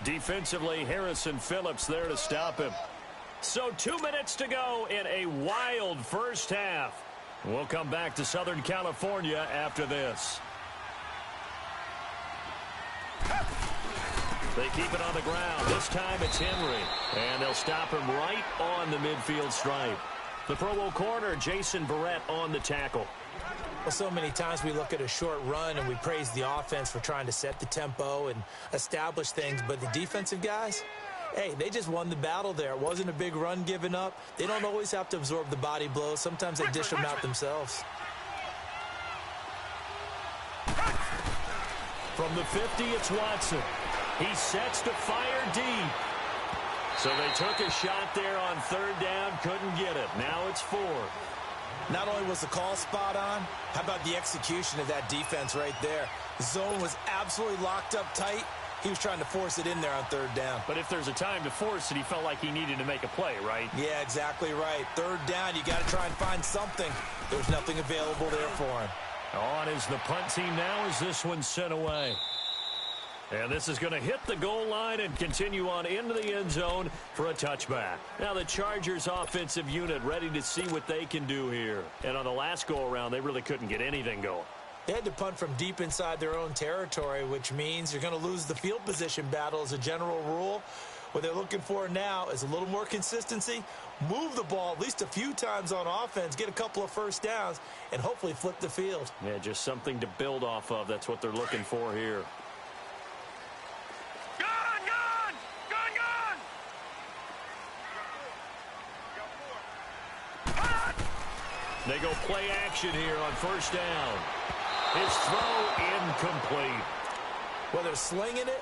Defensively, Harrison Phillips there to stop him. So 2 minutes to go in a wild first half. We'll come back to Southern California after this. They keep it on the ground. This time it's Henry. And they'll stop him right on the midfield stripe. The Pro Bowl corner, Jason Barrett, on the tackle. Well, so many times we look at a short run and we praise the offense for trying to set the tempo and establish things. But the defensive guys, hey, they just won the battle there. It wasn't a big run given up. They don't always have to absorb the body blows. Sometimes they dish them out themselves. From the 50, it's Watson. He sets to fire deep. So they took a shot there on third down, couldn't get it. Now it's 4. Not only was the call spot on, how about the execution of that defense right there? The zone was absolutely locked up tight. He was trying to force it in there on third down. But if there's a time to force it, he felt like he needed to make a play, right? Yeah, exactly right. Third down, you got to try and find something. There's nothing available there for him. On is the punt team now as this one's sent away. And this is going to hit the goal line and continue on into the end zone for a touchback. Now the Chargers offensive unit ready to see what they can do here. And on the last go-around, they really couldn't get anything going. They had to punt from deep inside their own territory, which means you're going to lose the field position battle as a general rule. What they're looking for now is a little more consistency, move the ball at least a few times on offense, get a couple of first downs, and hopefully flip the field. Yeah, just something to build off of. That's what they're looking for here. They go play action here on first down. His throw incomplete. Well, they're slinging it,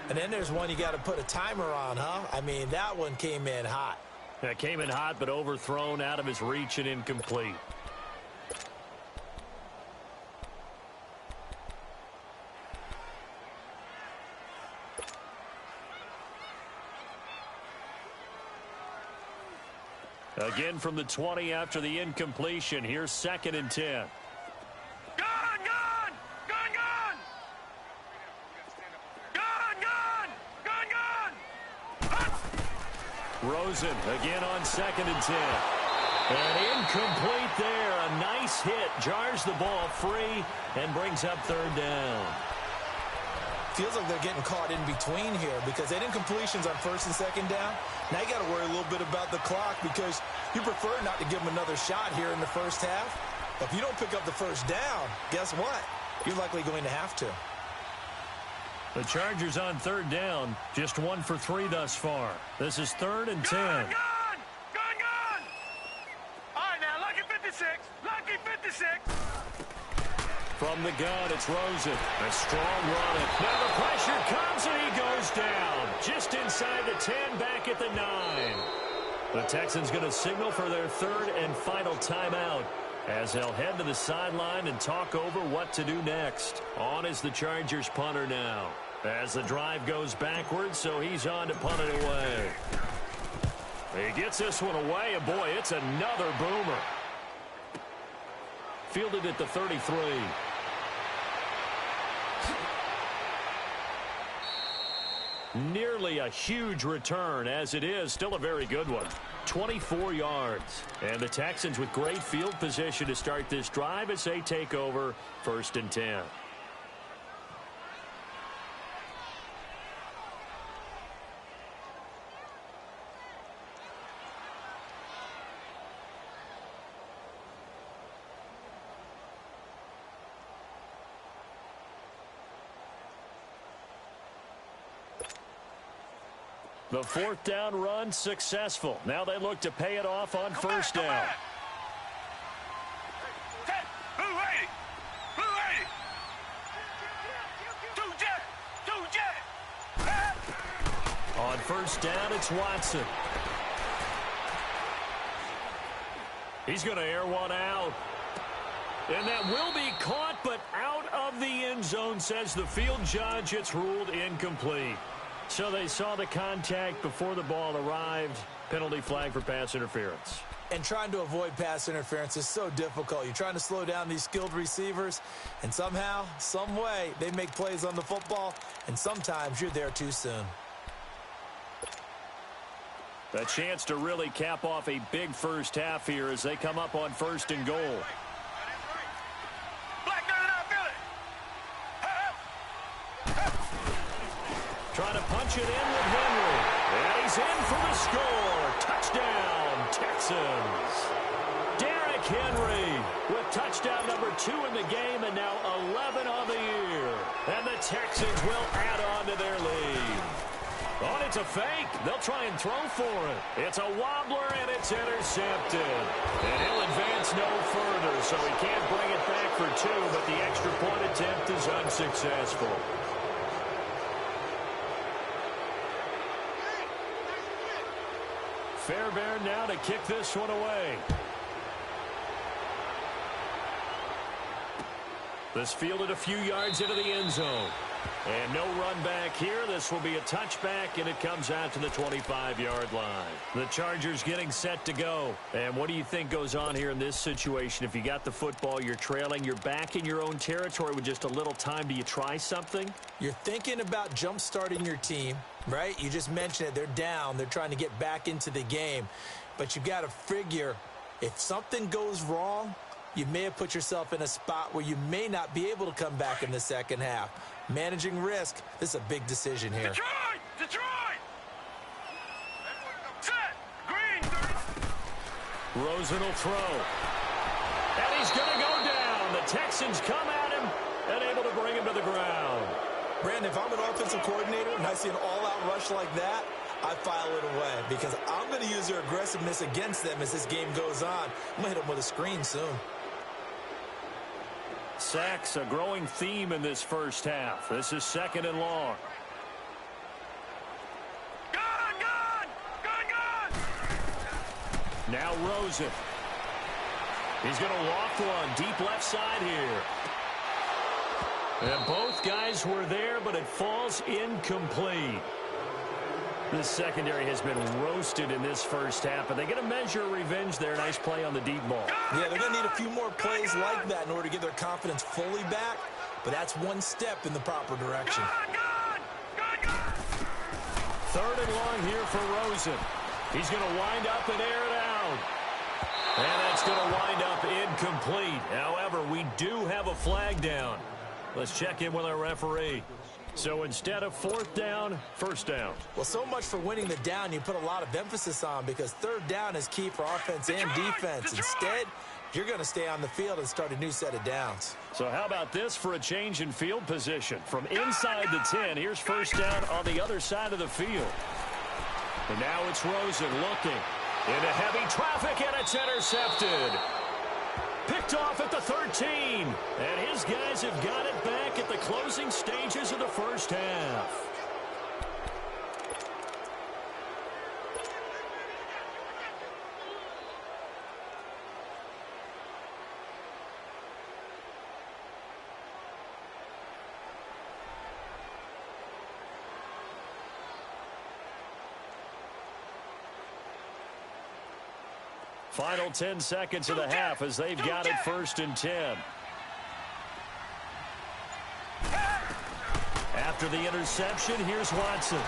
and then there's one you got to put a timer on, huh? I mean, that one came in hot. That came in hot, but overthrown out of his reach and incomplete. Again from the 20 after the incompletion. Here's 2nd and 10. Rosen again on 2nd and 10. And incomplete there. A nice hit. Jars the ball free and brings up third down. Feels like they're getting caught in between here because they had incompletions on 1st and 2nd down. Now you got to worry a little bit about the clock because you prefer not to give them another shot here in the first half. But if you don't pick up the first down, guess what? You're likely going to have to. The Chargers on third down, just 1 for 3 thus far. This is 3rd and 10. Gun! All right, now, lucky 56. Lucky 56. From the gun, it's Rosen. A strong run. Now the pressure comes, and he goes down. Just inside the 10, back at the 9. The Texans going to signal for their 3rd and final timeout as they'll head to the sideline and talk over what to do next. On is the Chargers punter now. As the drive goes backwards, so he's on to punt it away. He gets this one away, and boy, it's another boomer. Fielded at the 33. Nearly a huge return, as it is still a very good one. 24 yards. And the Texans with great field position to start this drive as they take over 1st and 10. The 4th down run successful. Now they look to pay it off on first down. On first down, it's Watson. He's going to air one out. And that will be caught, but out of the end zone, says the field judge. It's ruled incomplete. So they saw the contact before the ball arrived. Penalty flag for pass interference. And trying to avoid pass interference is so difficult. You're trying to slow down these skilled receivers, and somehow, some way, they make plays on the football, and sometimes you're there too soon. A chance to really cap off a big first half here as they come up on 1st and goal. Trying to punch it in with Henry. And he's in for the score. Touchdown, Texans. Derrick Henry with touchdown number 2 in the game and now 11 on the year. And the Texans will add on to their lead. Oh, it's a fake. They'll try and throw for it. It's a wobbler, and it's intercepted. And he'll advance no further, so he can't bring it back for 2, but the extra point attempt is unsuccessful. Fairbairn now to kick this one away. This fielded a few yards into the end zone. And no run back here. This will be a touchback, and it comes out to the 25-yard line. The Chargers getting set to go. And what do you think goes on here in this situation? If you got the football, you're trailing, you're back in your own territory with just a little time. Do you try something? You're thinking about jump-starting your team, right? You just mentioned it. They're down. They're trying to get back into the game. But you got to figure if something goes wrong, you may have put yourself in a spot where you may not be able to come back in the second half. Managing risk, this is a big decision here. Detroit! Set! Green! Rosen will throw. And he's going to go down. The Texans come at him and able to bring him to the ground. Brandon, if I'm an offensive coordinator and I see an all-out rush like that, I file it away because I'm going to use their aggressiveness against them as this game goes on. I'm going to hit them with a screen soon. Sacks, a growing theme in this first half. This is 2nd and long. Gun! Now Rosen. He's going to loft one deep left side here. And both guys were there, but it falls incomplete. This secondary has been roasted in this first half, but they get a measure of revenge there. Nice play on the deep ball. Yeah, they're going to need a few more plays like that in order to get their confidence fully back, but that's one step in the proper direction. 3rd and long here for Rosen. He's going to wind up and air it out. And that's going to wind up incomplete. However, we do have a flag down. Let's check in with our referee. So instead of 4th down, 1st down. Well, so much for winning the down you put a lot of emphasis on because 3rd down is key for offense and defense. Instead, you're going to stay on the field and start a new set of downs. So how about this for a change in field position? From inside the 10, here's 1st down on the other side of the field. And now it's Rosen looking into heavy traffic, and it's intercepted. Picked off at the 13. And his guys have got it back at the closing stages of the first half. Final 10 seconds of the half as they've got it 1st and 10. After the interception, here's Watson.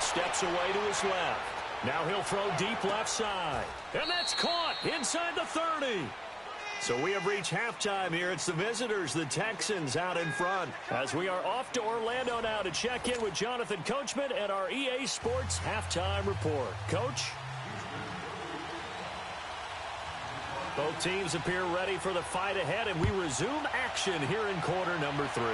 Steps away to his left. Now he'll throw deep left side. And that's caught inside the 30. So we have reached halftime here. It's the visitors, the Texans, out in front. As we are off to Orlando now to check in with Jonathan Coachman and our EA Sports halftime report. Coach? Both teams appear ready for the fight ahead, and we resume action here in quarter number 3.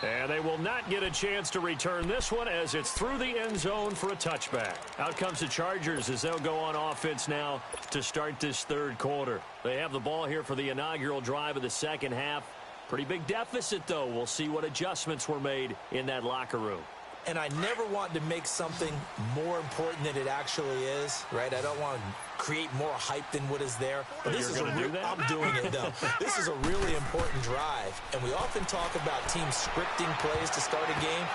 And they will not get a chance to return this one as it's through the end zone for a touchback. Out comes the Chargers as they'll go on offense now to start this 3rd quarter. They have the ball here for the inaugural drive of the second half. Pretty big deficit, though. We'll see what adjustments were made in that locker room. and I never want to make something more important than it actually is, right? I don't want to create more hype than what is there. But this is I'm doing it, though. This is a really important drive, and we often talk about teams scripting plays to start a game.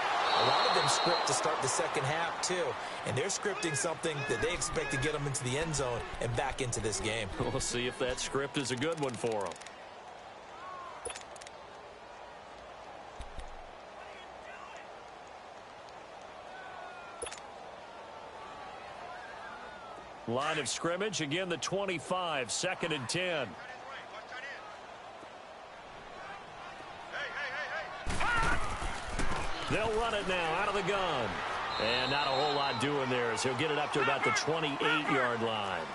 A lot of them script to start the second half, too, and they're scripting something that they expect to get them into the end zone and back into this game. We'll see if that script is a good one for them. Line of scrimmage, again the 25, 2nd and 10. They'll run it now out of the gun. And not a whole lot doing there as he'll get it up to about the 28-yard line.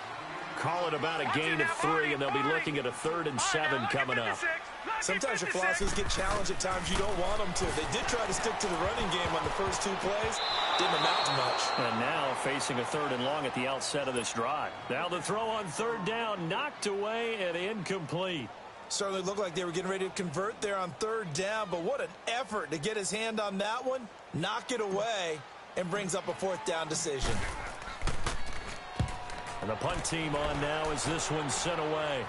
Call it about a gain of 3, and they'll be looking at a 3rd and 7 coming up. Sometimes your philosophies get challenged at times you don't want them to. They did try to stick to the running game on the first 2 plays. Didn't amount to much. And now facing a 3rd and long at the outset of this drive. Now the throw on 3rd down, knocked away and incomplete. Certainly looked like they were getting ready to convert there on 3rd down, but what an effort to get his hand on that one, knock it away, and brings up a 4th down decision. And the punt team on now as this one's sent away.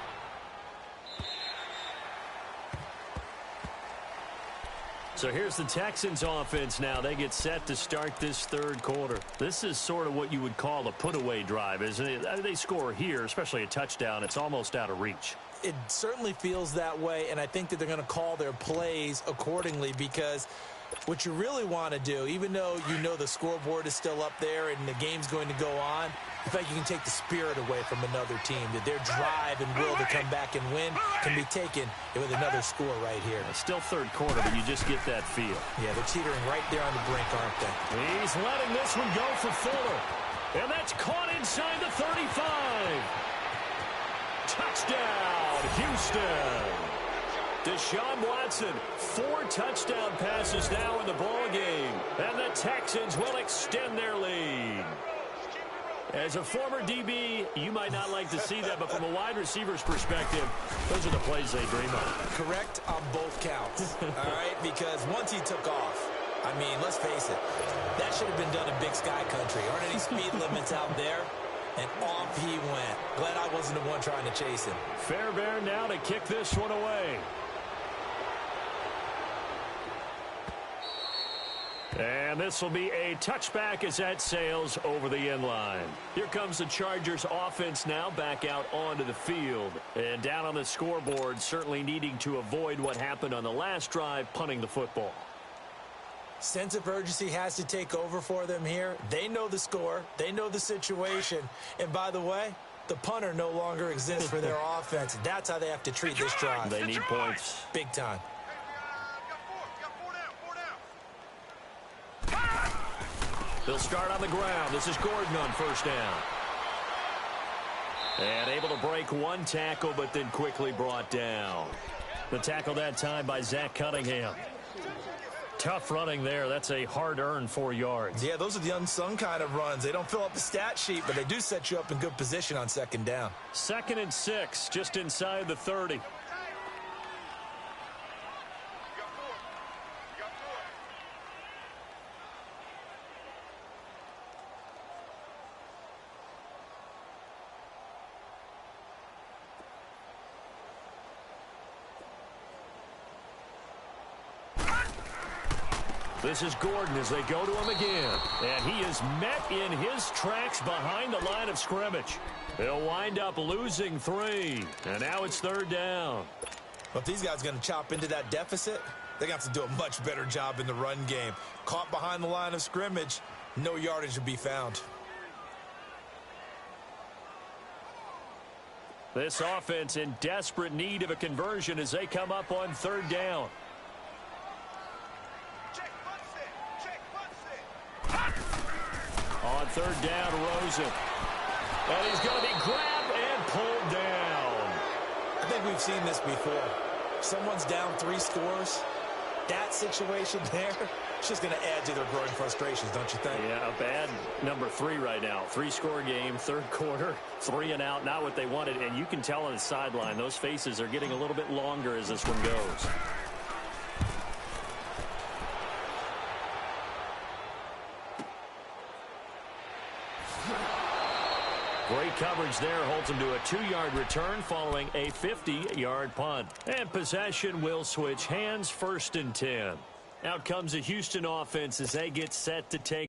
So here's the Texans offense now. They get set to start this 3rd quarter. This is sort of what you would call a put-away drive, isn't it? They score here, especially a touchdown. It's almost out of reach. It certainly feels that way, and I think that they're going to call their plays accordingly because what you really want to do, even though you know the scoreboard is still up there and the game's going to go on, in fact, you can take the spirit away from another team, that their drive and will to come back and win can be taken with another score right here. It's still 3rd quarter, but you just get that feel. Yeah, they're teetering right there on the brink, aren't they? He's letting this one go for Fuller. And that's caught inside the 35. Touchdown, Houston. Deshaun Watson, 4 touchdown passes now in the ball game, and the Texans will extend their lead. As a former DB, you might not like to see that, but from a wide receiver's perspective, those are the plays they dream of. Correct on both counts, all right? Because once he took off, I mean, let's face it, that should have been done in Big Sky Country. Aren't any speed limits out there? And off he went. Glad I wasn't the one trying to chase him. Fairbairn now to kick this one away. And this will be a touchback as that sails over the end line. Here comes the Chargers offense now back out onto the field. And down on the scoreboard, certainly needing to avoid what happened on the last drive, punting the football. Sense of urgency has to take over for them here. They know the score. They know the situation. And by the way, the punter no longer exists for their offense. That's how they have to treat this drive. They need points. Big time. They'll start on the ground. This is Gordon on 1st down. And able to break 1 tackle, but then quickly brought down. The tackle that time by Zach Cunningham. Tough running there. That's a hard-earned 4 yards. Yeah, those are the unsung kind of runs. They don't fill up the stat sheet, but they do set you up in good position on 2nd down. 2nd and 6, just inside the 30. This is Gordon as they go to him again. And he is met in his tracks behind the line of scrimmage. They'll wind up losing 3. And now it's 3rd down. Well, if these guys are going to chop into that deficit, they got to do a much better job in the run game. Caught behind the line of scrimmage, no yardage to be found. This offense in desperate need of a conversion as they come up on 3rd down. On 3rd down, Rosen. And he's going to be grabbed and pulled down. I think we've seen this before. Someone's down 3 scores. That situation there, it's just going to add to their growing frustrations, don't you think? Yeah, a bad number 3 right now. 3-score game, 3rd quarter, 3 and out, not what they wanted. And you can tell on the sideline, those faces are getting a little bit longer as this one goes. Great coverage there holds him to a 2-yard return following a 50-yard punt. And possession will switch hands, 1st and 10. Out comes the Houston offense as they get set to take.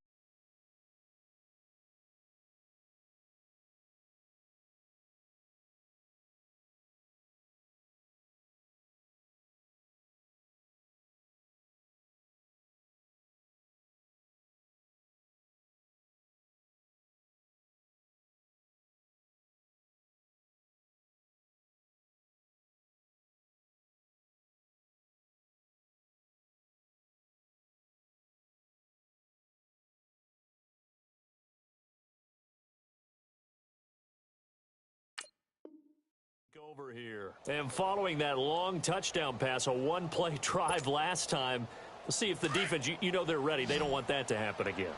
Over here. And following that long touchdown pass, a one-play drive last time, we'll see if the defense, you know they're ready. They don't want that to happen again.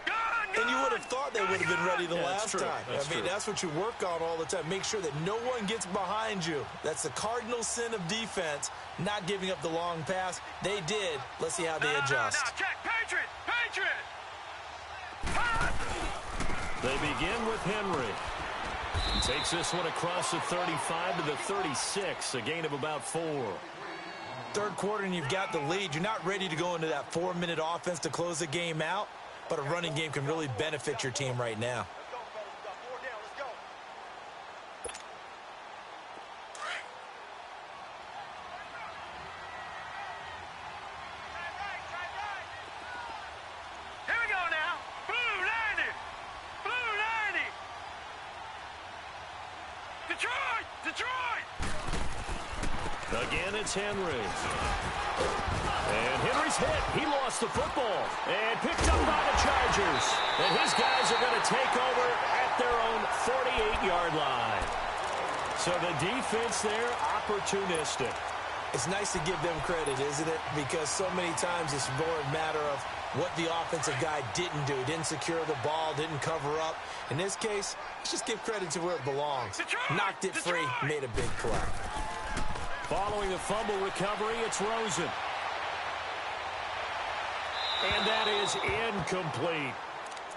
And you would have thought they would have been ready the last time. I mean, that's what you work on all the time. Make sure that no one gets behind you. That's the cardinal sin of defense, not giving up the long pass. They did. Let's see how they adjust. No, check. Patriot! They begin with Henry. He takes this one across the 35 to the 36, a gain of about 4. Third quarter and you've got the lead. You're not ready to go into that 4-minute offense to close the game out, but a running game can really benefit your team right now. Again, it's Henry. And Henry's hit. He lost the football. And picked up by the Chargers. And his guys are going to take over at their own 48-yard line. So the defense there, opportunistic. It's nice to give them credit, isn't it? Because so many times it's more a matter of what the offensive guy didn't do. Didn't secure the ball, didn't cover up. In this case, let's just give credit to where it belongs. Knocked it free, made a big play. Following the fumble recovery, it's Rosen. And that is incomplete.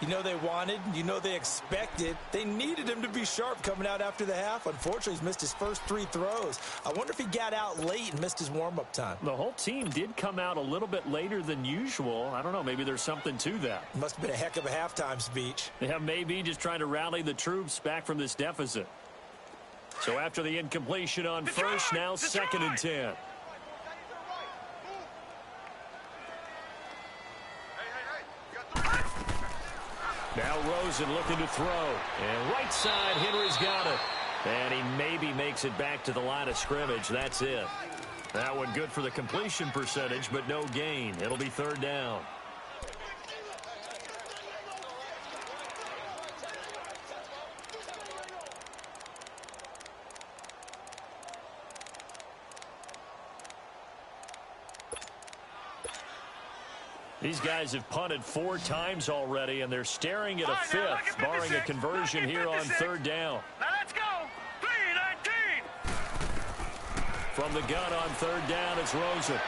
You know they wanted, you know they expected. They needed him to be sharp coming out after the half. Unfortunately, he's missed his first 3 throws. I wonder if he got out late and missed his warm-up time. The whole team did come out a little bit later than usual. I don't know, maybe there's something to that. Must have been a heck of a halftime speech. Yeah, maybe just trying to rally the troops back from this deficit. So after the incompletion on first, now 2nd and 10. Now Rosen looking to throw. And right side, Henry's got it. And he maybe makes it back to the line of scrimmage. That's it. That one good for the completion percentage, but no gain. It'll be 3rd down. These guys have punted 4 times already, and they're staring at a 5th, barring a conversion here on 3rd down. Now let's go. 3-19. From the gun on 3rd down, it's Rosen.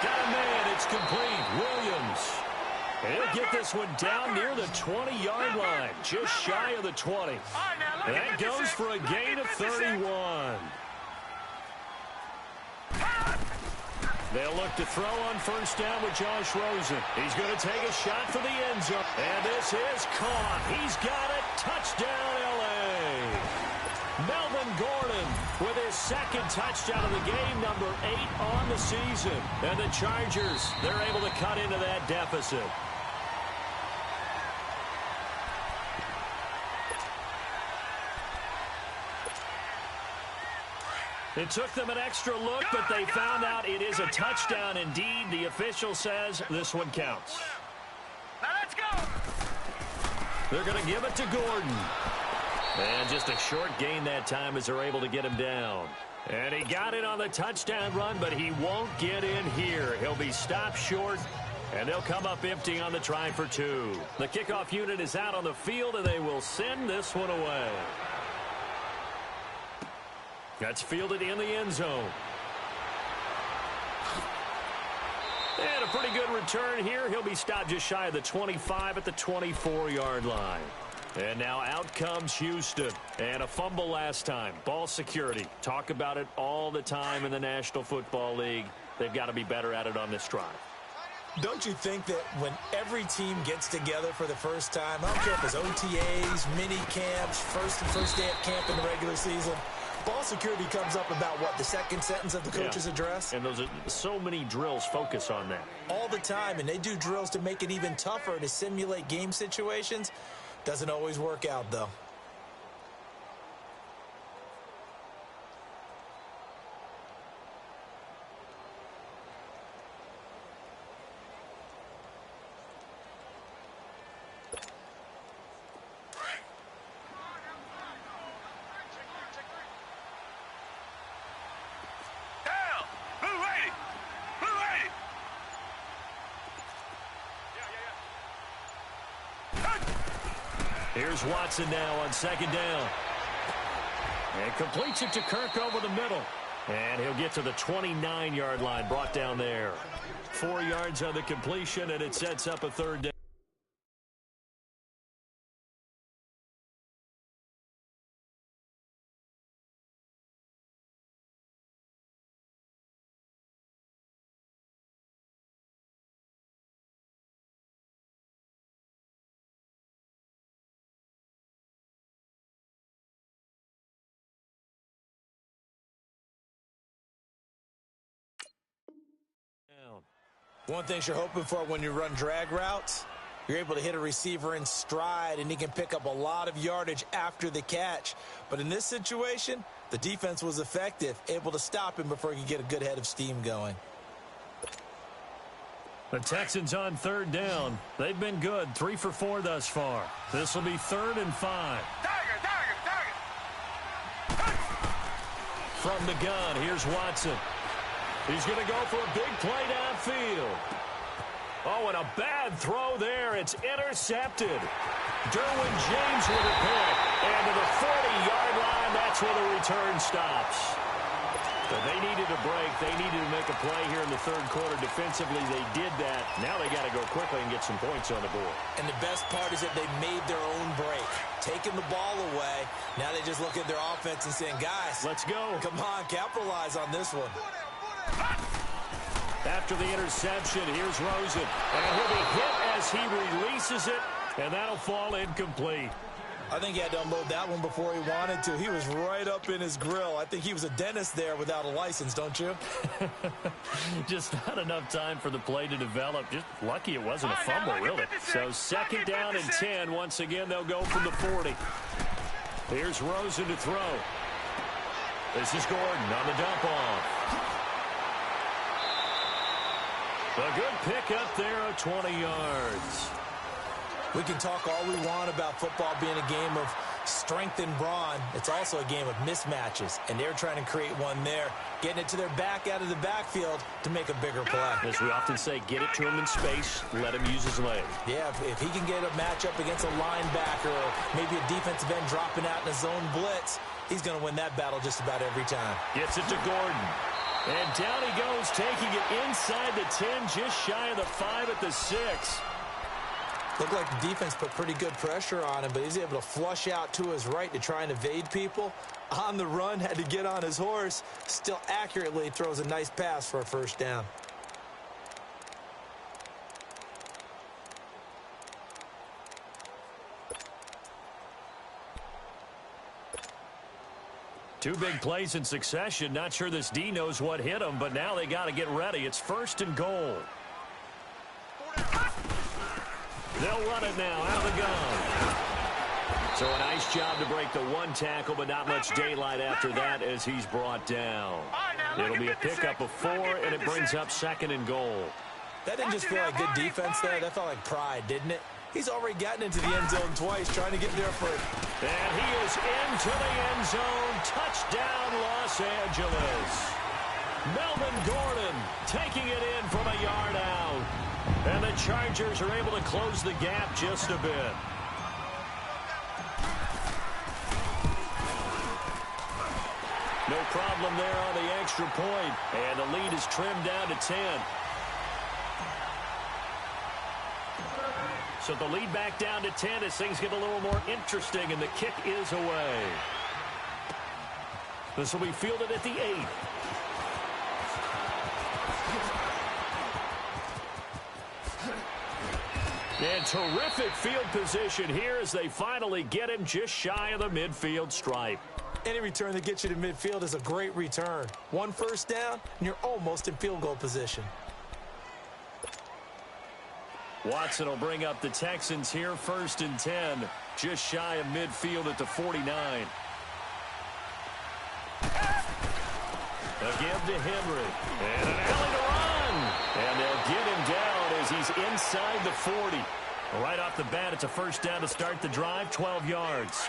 Got a man. It's complete. Williams. And he'll get this one down near the 20-yard line, just shy of the 20. And that goes for a gain of 31. They'll look to throw on 1st down with Josh Rosen. He's going to take a shot for the end zone. And this is caught. He's got it. Touchdown, L.A. Melvin Gordon with his 2nd touchdown of the game, number 8 on the season. And the Chargers, they're able to cut into that deficit. It took them an extra look, but they found out it is a touchdown indeed. The official says this one counts. Now let's go. They're going to give it to Gordon. And just a short gain that time as they're able to get him down. And he got it on the touchdown run, but he won't get in here. He'll be stopped short, and they'll come up empty on the try for 2. The kickoff unit is out on the field, and they will send this one away. That's fielded in the end zone. And a pretty good return here. He'll be stopped just shy of the 25 at the 24-yard line. And now out comes Houston. And a fumble last time. Ball security. Talk about it all the time in the National Football League. They've got to be better at it on this drive. Don't you think that when every team gets together for the first time, I don't care if it's OTAs, mini camps, first day of camp in the regular season, ball security comes up about, what, the second sentence of the coach's address? And those are so many drills focus on that. All the time, and they do drills to make it even tougher to simulate game situations. Doesn't always work out, though. Here's Watson now on second down. And completes it to Kirk over the middle. And he'll get to the 29-yard line, brought down there. 4 yards on the completion, and it sets up a third down. One thing you're hoping for when you run drag routes, you're able to hit a receiver in stride, and he can pick up a lot of yardage after the catch. But in this situation, the defense was effective, able to stop him before he could get a good head of steam going. The Texans on third down. They've been good, 3 for 4 thus far. This will be 3rd and 5. From the gun, here's Watson. He's going to go for a big play downfield. Oh, and a bad throw there. It's intercepted. Derwin James with a pick. And to the 40-yard line, that's where the return stops. But they needed a break. They needed to make a play here in the third quarter. Defensively, they did that. Now they got to go quickly and get some points on the board. And the best part is that they made their own break. Taking the ball away. Now they just look at their offense and saying, guys, let's go. Come on, capitalize on this one. After the interception, here's Rosen. And he'll be hit as he releases it, and that'll fall incomplete. I think he had to unload that one before he wanted to. He was right up in his grill. I think he was a dentist there without a license, don't you? Just not enough time for the play to develop. Just lucky it wasn't a fumble, really. So second down and 10. Once again, they'll go from the 40. Here's Rosen to throw. This is Gordon on the dump off. A good pickup there of 20 yards. We can talk all we want about football being a game of strength and brawn. It's also a game of mismatches, and they're trying to create one there, getting it to their back out of the backfield to make a bigger play. As we often say, get it to him in space, let him use his legs. Yeah, if he can get a matchup against a linebacker or maybe a defensive end dropping out in a zone blitz, he's going to win that battle just about every time. Gets it to Gordon. And down he goes, taking it inside the 10, just shy of the 5 at the 6. Looked like the defense put pretty good pressure on him, but he's able to flush out to his right to try and evade people. On the run, had to get on his horse. Still accurately throws a nice pass for a first down. Two big plays in succession. Not sure this D knows what hit him, but now they got to get ready. It's 1st and goal. They'll run it now out of the gun. So a nice job to break the one tackle, but not much daylight after that as he's brought down. It'll be a pickup of 4, and it brings up 2nd and goal. That didn't just feel like good defense there. That felt like pride, didn't it? He's already gotten into the end zone twice, trying to get there for it. And he is into the end zone. Touchdown, Los Angeles. Melvin Gordon taking it in from a yard out. And the Chargers are able to close the gap just a bit. No problem there on the extra point. And the lead is trimmed down to 10. So the lead back down to 10 as things get a little more interesting, and the kick is away. This will be fielded at the 8. And terrific field position here as they finally get him just shy of the midfield stripe. Any return that gets you to midfield is a great return. 1 first down, and you're almost in field goal position. Watson will bring up the Texans here, 1st and 10, just shy of midfield at the 49. A give to Henry. And an alley to run. And they'll get him down as he's inside the 40. Right off the bat, it's a first down to start the drive, 12 yards.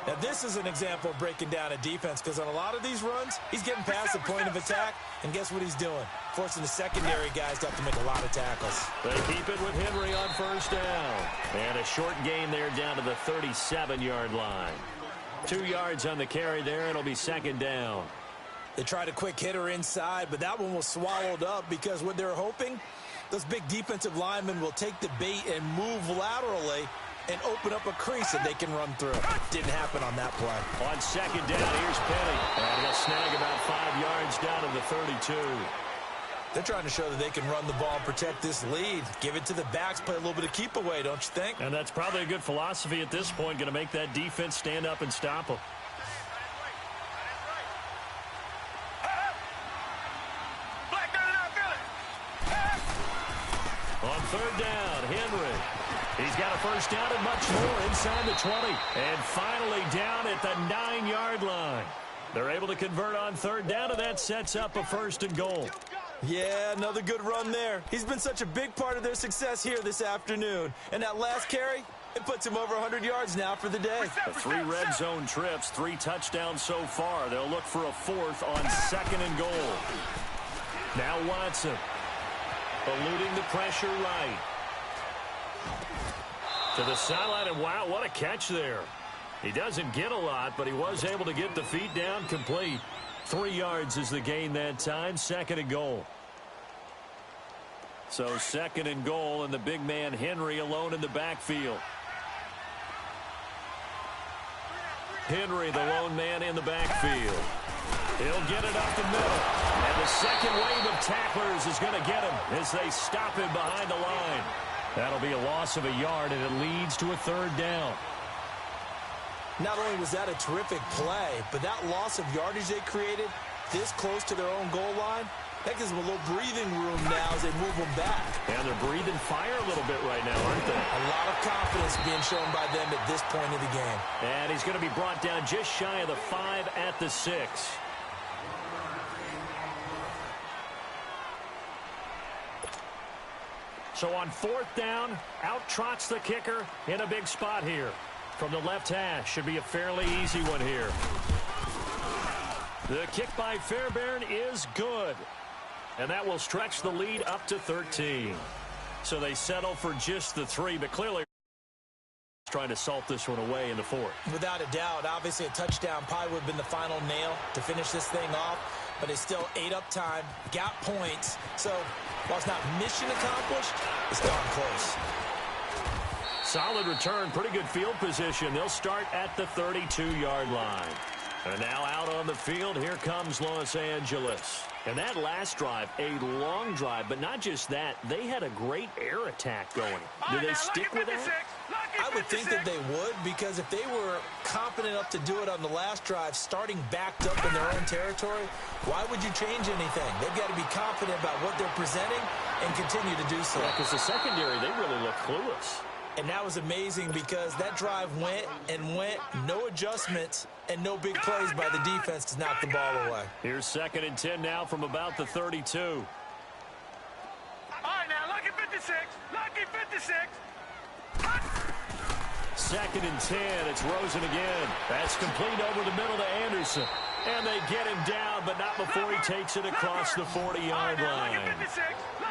Now, this is an example of breaking down a defense, because on a lot of these runs, he's getting past the point of attack, and guess what he's doing? Forcing the secondary guys to have to make a lot of tackles. They keep it with Henry on first down. And a short gain there down to the 37-yard line. 2 yards on the carry there. It'll be 2nd down. They tried a quick hitter inside, but that one was swallowed up because what they're hoping, those big defensive linemen will take the bait and move laterally and open up a crease that they can run through. Didn't happen on that play. On 2nd down, here's Penny. And he'll snag about 5 yards down to the 32. They're trying to show that they can run the ball and protect this lead. Give it to the backs, play a little bit of keep away, don't you think? And that's probably a good philosophy at this point, going to make that defense stand up and stop them. On 3rd down, Henry. He's got a first down and much more inside the 20. And finally down at the 9-yard line. They're able to convert on 3rd down, and that sets up a 1st and goal. Yeah, another good run there. He's been such a big part of their success here this afternoon. And that last carry, it puts him over 100 yards now for the day. 3 red zone trips, 3 touchdowns so far. They'll look for a 4th on 2nd and goal. Now Watson. Eluding the pressure right. To the sideline, and wow, what a catch there. He doesn't get a lot, but he was able to get the feet down complete. 3 yards is the gain that time, 2nd and goal. So 2nd and goal, and the big man Henry alone in the backfield. Henry, the lone man in the backfield. He'll get it up the middle. And the second wave of tacklers is going to get him as they stop him behind the line. That'll be a loss of a yard, and it leads to a 3rd down. Not only was that a terrific play, but that loss of yardage they created this close to their own goal line, that gives them a little breathing room now as they move them back. And they're breathing fire a little bit right now, aren't they? A lot of confidence being shown by them at this point of the game. And he's going to be brought down just shy of the 5 at the 6. So on 4th down, out trots the kicker in a big spot here. From the left hash, should be a fairly easy one here. The kick by Fairbairn is good. And that will stretch the lead up to 13. So they settle for just the 3, but clearly trying to salt this one away in the 4th. Without a doubt, obviously a touchdown probably would have been the final nail to finish this thing off, but it's still ate up time, got points. So while it's not mission accomplished, it's darn close. Solid return, pretty good field position. They'll start at the 32-yard line. And now out on the field, here comes Los Angeles. And that last drive, a long drive, but not just that, they had a great air attack going. Do they stick with that? I would think that they would, because if they were confident enough to do it on the last drive, starting backed up in their own territory, why would you change anything? They've got to be confident about what they're presenting and continue to do so. Because the secondary, they really look clueless. And that was amazing because that drive went and went, no adjustments, and no big plays by the defense to knock the ball away. Here's 2nd and 10 now from about the 32. All right, now, lucky 56. Lucky 56. 2nd and 10. It's Rosen again. That's complete over the middle to Anderson. And they get him down, but not before he takes it across the 40-yard line.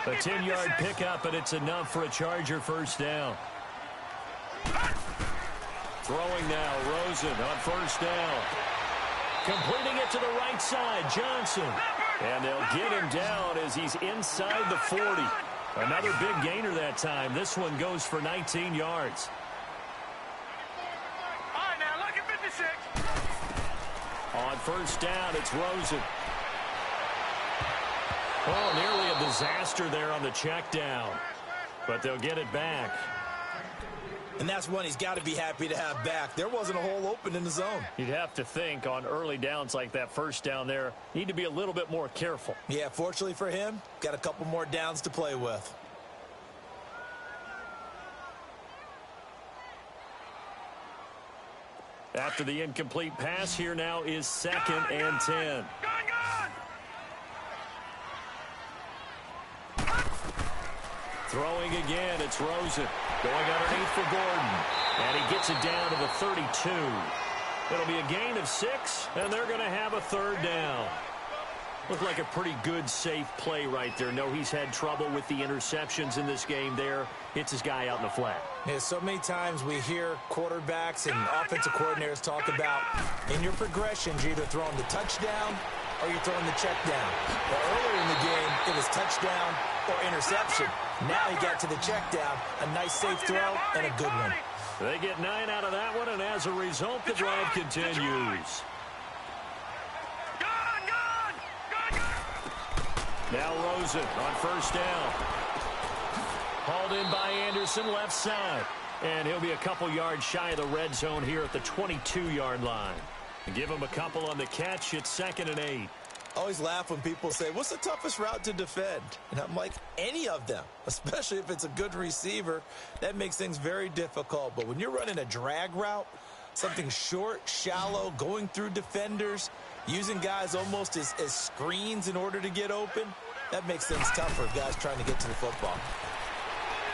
A 10-yard pickup, and it's enough for a Charger first down. Throwing now, Rosen on first down. Completing it to the right side, Johnson. And they'll get him down as he's inside the 40. Another big gainer that time. This one goes for 19 yards. All right, now look at 56. On first down, it's Rosen. Oh, nearly a disaster there on the check down. But they'll get it back. And that's one he's got to be happy to have back. There wasn't a hole open in the zone. You'd have to think on early downs like that first down there, need to be a little bit more careful. Yeah, fortunately for him, got a couple more downs to play with. After the incomplete pass, here now is 2nd and 10. Throwing again, it's Rosen. Going underneath for Gordon. And he gets it down to the 32. It'll be a gain of 6, and they're going to have a 3rd down. Looked like a pretty good, safe play right there. No, he's had trouble with the interceptions in this game there. Hits his guy out in the flat. Yeah, so many times we hear quarterbacks and offensive coordinators talk about in your progressions, you're either throwing the touchdown or you're throwing the check down. Well, earlier in the game, it was touchdown or interception. Now he got to the check down, a nice safe throw, and a good one. They get 9 out of that one, and as a result, the drive continues. Now Rosen on first down. Hauled in by Anderson, left side. And he'll be a couple yards shy of the red zone here at the 22-yard line. And give him a couple on the catch. It's 2nd and 8. I always laugh when people say, what's the toughest route to defend? And I'm like, any of them, especially if it's a good receiver. That makes things very difficult. But when you're running a drag route, something short, shallow, going through defenders, using guys almost as screens in order to get open, that makes things tougher for guys trying to get to the football.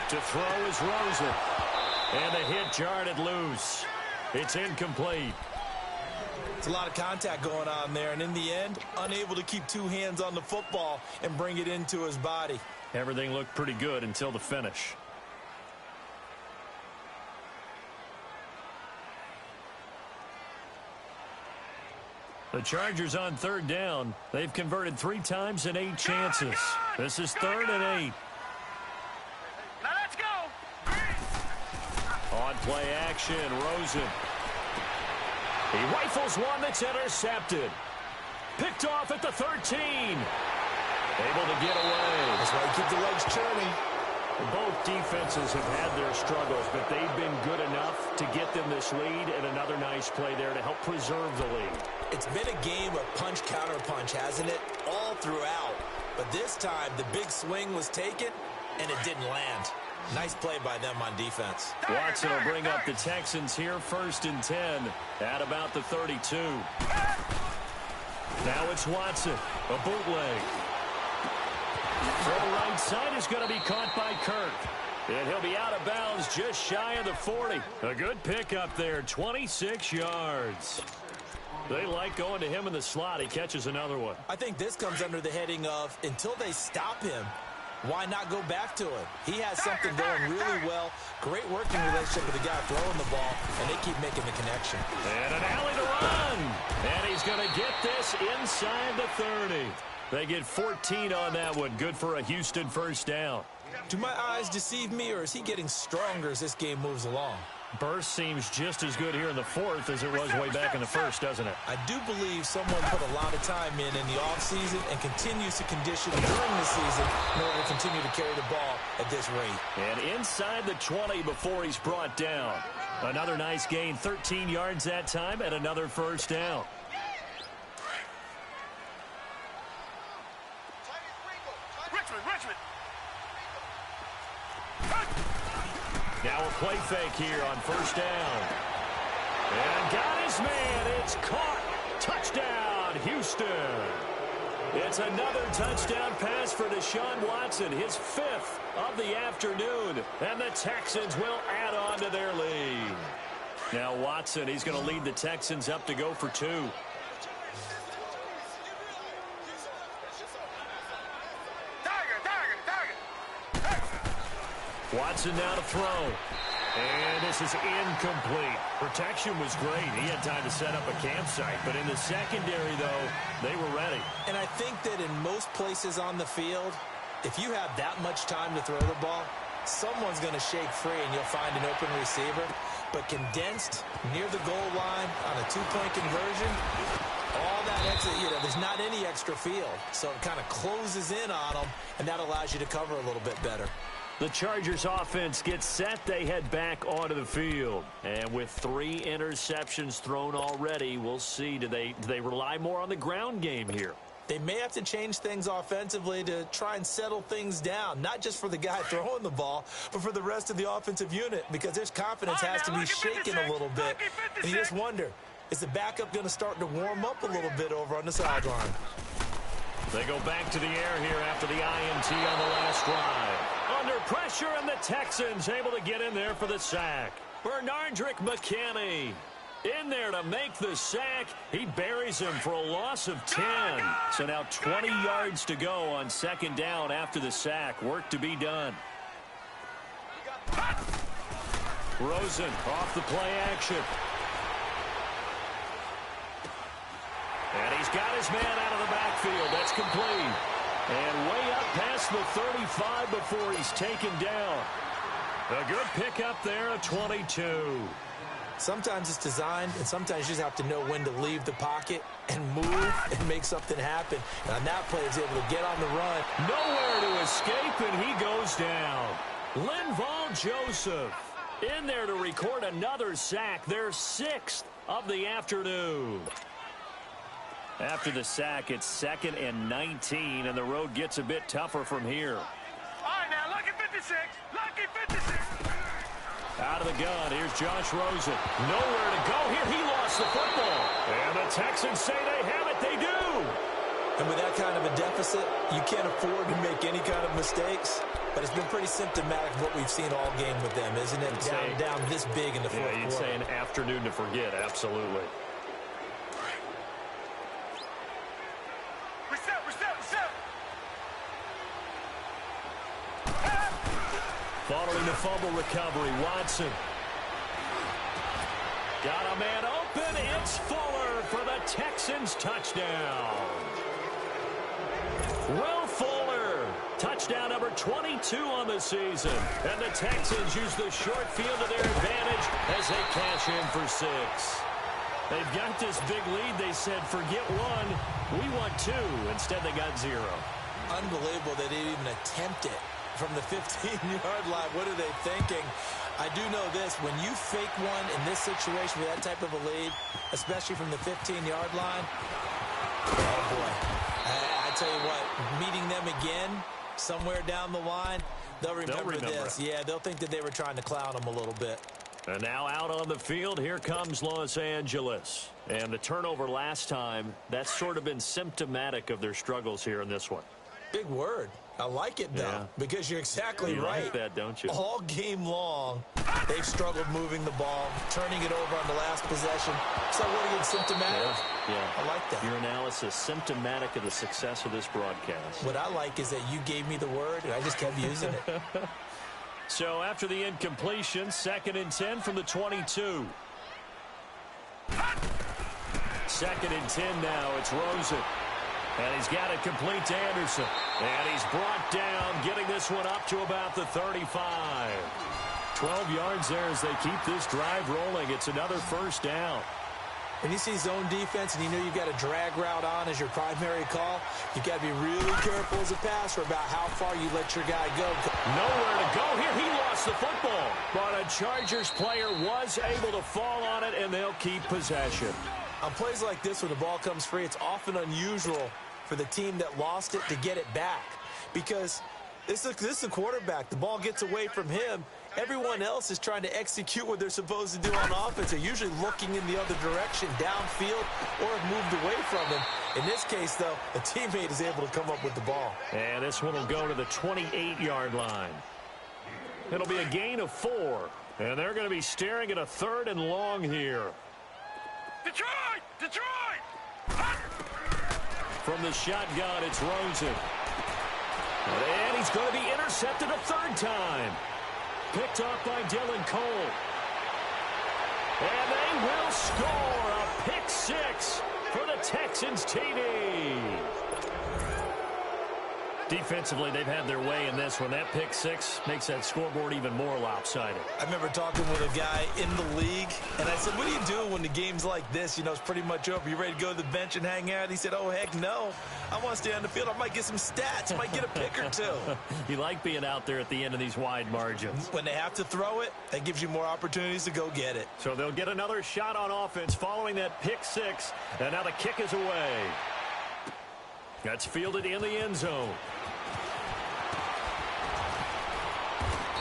To throw is Rosen. And the hit jarred loose. It's incomplete. It's a lot of contact going on there, and in the end, unable to keep two hands on the football and bring it into his body. Everything looked pretty good until the finish. The Chargers on 3rd down. They've converted 3 times in 8 chances. This is 3rd and 8. Now let's go. On play action, Rosen. He rifles one that's intercepted. Picked off at the 13. Able to get away. That's why you keep the legs churning. Both defenses have had their struggles, but they've been good enough to get them this lead, and another nice play there to help preserve the lead. It's been a game of punch-counter-punch, hasn't it? All throughout. But this time, the big swing was taken, and it didn't land. Nice play by them on defense. Watson will bring up the Texans here, 1st and 10 at about the 32. Now it's Watson, a bootleg. Throw right side is going to be caught by Kirk. And he'll be out of bounds just shy of the 40. A good pickup there, 26 yards. They like going to him in the slot. He catches another one. I think this comes under the heading of, until they stop him, why not go back to it? He has something going really well. Great working relationship with the guy throwing the ball, and they keep making the connection. And an alley to run. And he's going to get this inside the 30. They get 14 on that one. Good for a Houston 1st down. Do my eyes deceive me, or is he getting stronger as this game moves along? Burst seems just as good here in the 4th as it was way back in the 1st, doesn't it? I do believe someone put a lot of time in the offseason and continues to condition during the season in order to continue to carry the ball at this rate. And inside the 20 before he's brought down. Another nice gain, 13 yards that time, and another 1st down. Richmond. Now a play fake here on 1st down. And got his man. It's caught. Touchdown, Houston. It's another touchdown pass for Deshaun Watson, his 5th of the afternoon. And the Texans will add on to their lead. Now Watson, he's going to lead the Texans up to go for 2. Watson now to throw. And this is incomplete. Protection was great. He had time to set up a campsite. But in the secondary, though, they were ready. And I think that in most places on the field, If you have that much time to throw the ball, someone's going to shake free and you'll find an open receiver. But condensed near the goal line on a two-point conversion, all that extra, there's not any extra field. So it kind of closes in on them, and that allows you to cover a little bit better. The Chargers offense gets set. They head back onto the field. And with 3 interceptions thrown already, we'll see. Do they rely more on the ground game here? They may have to change things offensively to try and settle things down, not just for the guy throwing the ball, but for the rest of the offensive unit, because their confidence has to be shaken a little bit. And you just wonder, is the backup going to start to warm up a little bit over on the sideline? They go back to the air here after the INT on the last drive. Under pressure, and the Texans able to get in there for the sack. Bernardrick McKinney in there to make the sack. He buries him for a loss of 10. So now 20 yards to go on second down after the sack. Work to be done. Rosen off the play action. And he's got his man out of the backfield. That's complete. And way up past the 35 before he's taken down. A good pickup there, a 22. Sometimes it's designed, and sometimes you just have to know when to leave the pocket and move and make something happen. And on that play, he's able to get on the run. Nowhere to escape, and he goes down. Linval Joseph in there to record another sack, their 6th of the afternoon. After the sack, it's 2nd and 19, and the road gets a bit tougher from here. All right, now, lucky 56. Lucky 56. Out of the gun, here's Josh Rosen. Nowhere to go here. He lost the football. And the Texans say they have it. They do. And with that kind of a deficit, you can't afford to make any kind of mistakes. But it's been pretty symptomatic of what we've seen all game with them, isn't it? Down this big in the fourth quarter. You'd say an afternoon to forget. Absolutely. Following the fumble recovery, Watson. Got a man open. It's Fuller for the Texans touchdown. Will Fuller, touchdown number 22 on the season. And the Texans use the short field to their advantage as they cash in for 6. They've got this big lead. They said, forget 1, we want 2. Instead, they got 0. Unbelievable they didn't even attempt it. From the 15-yard line, what are they thinking? I do know this. When you fake one in this situation with that type of a lead, especially from the 15-yard line, oh, boy. I tell you what, meeting them again somewhere down the line, they'll remember this. Yeah, they'll think that they were trying to clown them a little bit. And now out on the field, here comes Los Angeles. And the turnover last time, that's sort of been symptomatic of their struggles here in this one. Big word. I like it, though, because you're exactly right. You like that, don't you? All game long, they've struggled moving the ball, turning it over on the last possession. So what are you, symptomatic? Yeah. I like that. Your analysis, symptomatic of the success of this broadcast. What I like is that you gave me the word, and I just kept using it. So after the incompletion, 2nd and 10 from the 22. 2nd and 10 now. It's Rosen. And he's got it complete to Anderson. And he's brought down, getting this one up to about the 35. 12 yards there as they keep this drive rolling. It's another first down. When you see zone defense and you know you've got a drag route on as your primary call, you've got to be really careful as a passer about how far you let your guy go. Nowhere to go here. He lost the football. But a Chargers player was able to fall on it, and they'll keep possession. On plays like this, when the ball comes free, it's often unusual for the team that lost it to get it back. Because this is a quarterback. The ball gets away from him. Everyone else is trying to execute what they're supposed to do on offense. They're usually looking in the other direction, downfield, or have moved away from him. In this case, though, a teammate is able to come up with the ball. And this one will go to the 28-yard line. It'll be a gain of 4. And they're going to be staring at a 3rd and long here. Detroit! Detroit! From the shotgun, it's Rosen. And he's going to be intercepted a 3rd time. Picked off by Dylan Cole. And they will score a pick 6 for the Texans TD. Defensively, they've had their way in this one. That pick six makes that scoreboard even more lopsided. I remember talking with a guy in the league, and I said, what do you do when the game's like this? You know, it's pretty much over. You ready to go to the bench and hang out? He said, oh, heck no. I want to stay on the field. I might get some stats. I might get a pick or two. You like being out there at the end of these wide margins. When they have to throw it, that gives you more opportunities to go get it. So they'll get another shot on offense following that pick six, and now the kick is away. That's fielded in the end zone.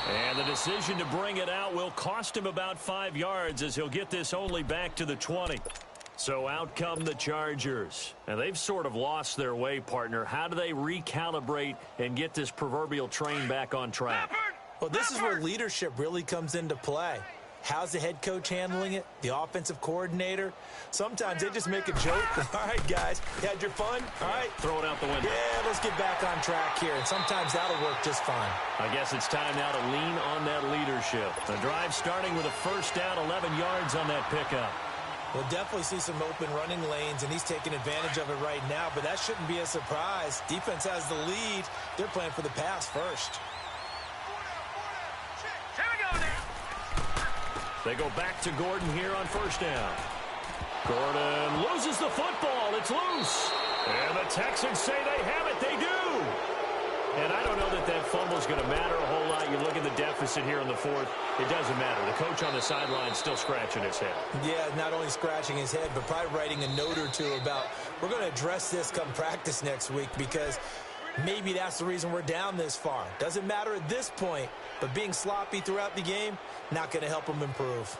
And the decision to bring it out will cost him about 5 yards as he'll get this only back to the 20. So out come the Chargers. And they've sort of lost their way, partner. How do they recalibrate and get this proverbial train back on track? Well, this is where leadership really comes into play. How's the head coach handling it? The offensive coordinator? Sometimes they just make a joke. All right, guys, you had your fun? All right. Throw it out the window. Yeah, let's get back on track here. And sometimes that'll work just fine. I guess it's time now to lean on that leadership. The drive starting with a first down, 11 yards on that pickup. We'll definitely see some open running lanes, and he's taking advantage of it right now, but that shouldn't be a surprise. Defense has the lead. They're playing for the pass first. They go back to Gordon here on first down. Gordon loses the football. It's loose. And the Texans say they have it. They do. And I don't know that that fumble is going to matter a whole lot. You look at the deficit here in the fourth. It doesn't matter. The coach on the sideline still scratching his head. Yeah, not only scratching his head, but probably writing a note or two about we're going to address this come practice next week because maybe that's the reason we're down this far. Doesn't matter at this point, but being sloppy throughout the game, not going to help them improve.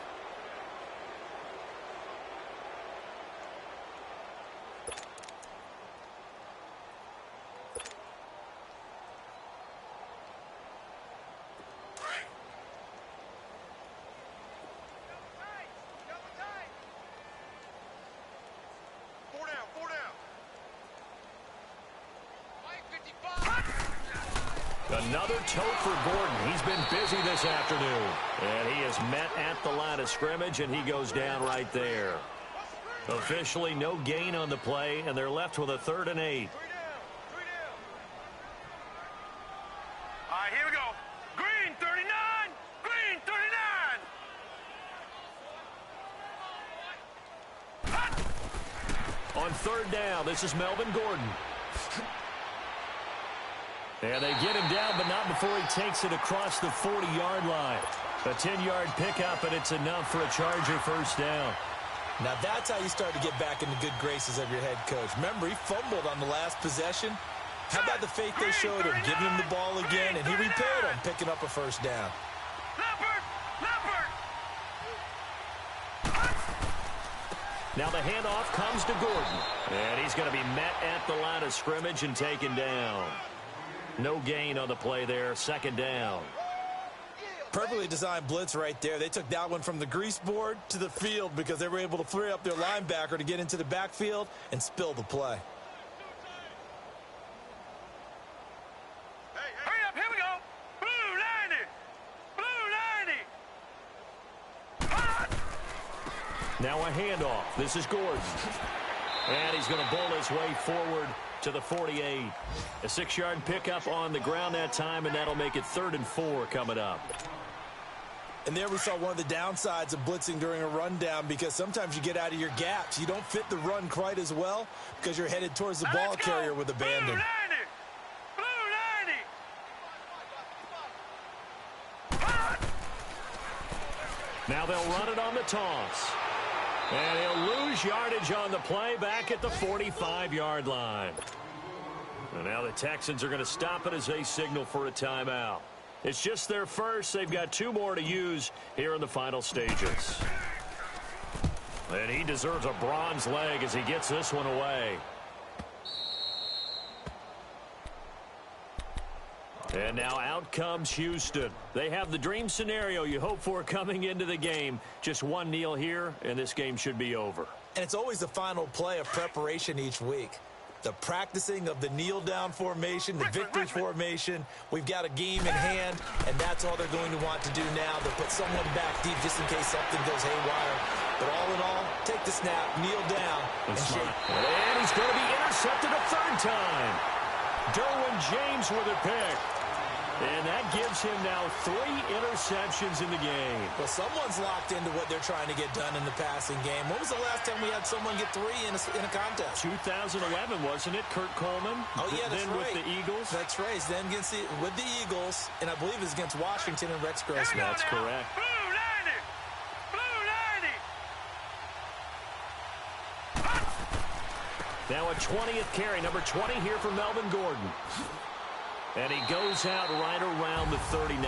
Another toe for Gordon. He's been busy this afternoon. And he is met at the line of scrimmage, and he goes down right there. Officially no gain on the play, and they're left with a 3rd and 8. All right, here we go. Green 39. Green 39. On 3rd down, this is Melvin Gordon. And they get him down, but not before he takes it across the 40-yard line. A 10-yard pickup, and it's enough for a Charger first down. Now that's how you start to get back in the good graces of your head coach. Remember, he fumbled on the last possession. How about the faith they showed him, giving him the ball again, and he repaid him, picking up a first down. Now the handoff comes to Gordon. And he's going to be met at the line of scrimmage and taken down. No gain on the play there, 2nd down. Perfectly designed blitz right there. They took that one from the grease board to the field because they were able to free up their linebacker to get into the backfield and spill the play. Hurry up, here we go. Blue 90. Blue 90. Now a handoff. This is Gordon. And he's going to bull his way forward to the 48. A 6-yard pickup on the ground that time, and that'll make it 3rd and 4 coming up. And there we saw one of the downsides of blitzing during a rundown because sometimes you get out of your gaps. You don't fit the run quite as well because you're headed towards the ball carrier with abandon. Blue 90. Now they'll run it on the toss. And he'll lose yardage on the play back at the 45-yard line. And now the Texans are going to stop it as they signal for a timeout. It's just their first. They've got 2 more to use here in the final stages. And he deserves a bronze leg as he gets this one away. And now out comes Houston. They have the dream scenario you hope for coming into the game. Just one kneel here, and this game should be over. And it's always the final play of preparation each week. The practicing of the kneel-down formation, the victory formation. We've got a game in hand, and that's all they're going to want to do now. They'll put someone back deep just in case something goes haywire. But all in all, take the snap, kneel down, and shake. And he's going to be intercepted a 3rd time. Derwin James with a pick. And that gives him now 3 interceptions in the game. Well, someone's locked into what they're trying to get done in the passing game. When was the last time we had someone get 3 in a contest? 2011, wasn't it? Kurt Coleman. Oh, yeah, that's then right. with the Eagles. That's right. Then with the Eagles, and I believe it's against Washington and Rex Grossman. That's correct. Blue 90! Blue 90! Now a 20th carry, number 20 here for Melvin Gordon. And he goes out right around the 39.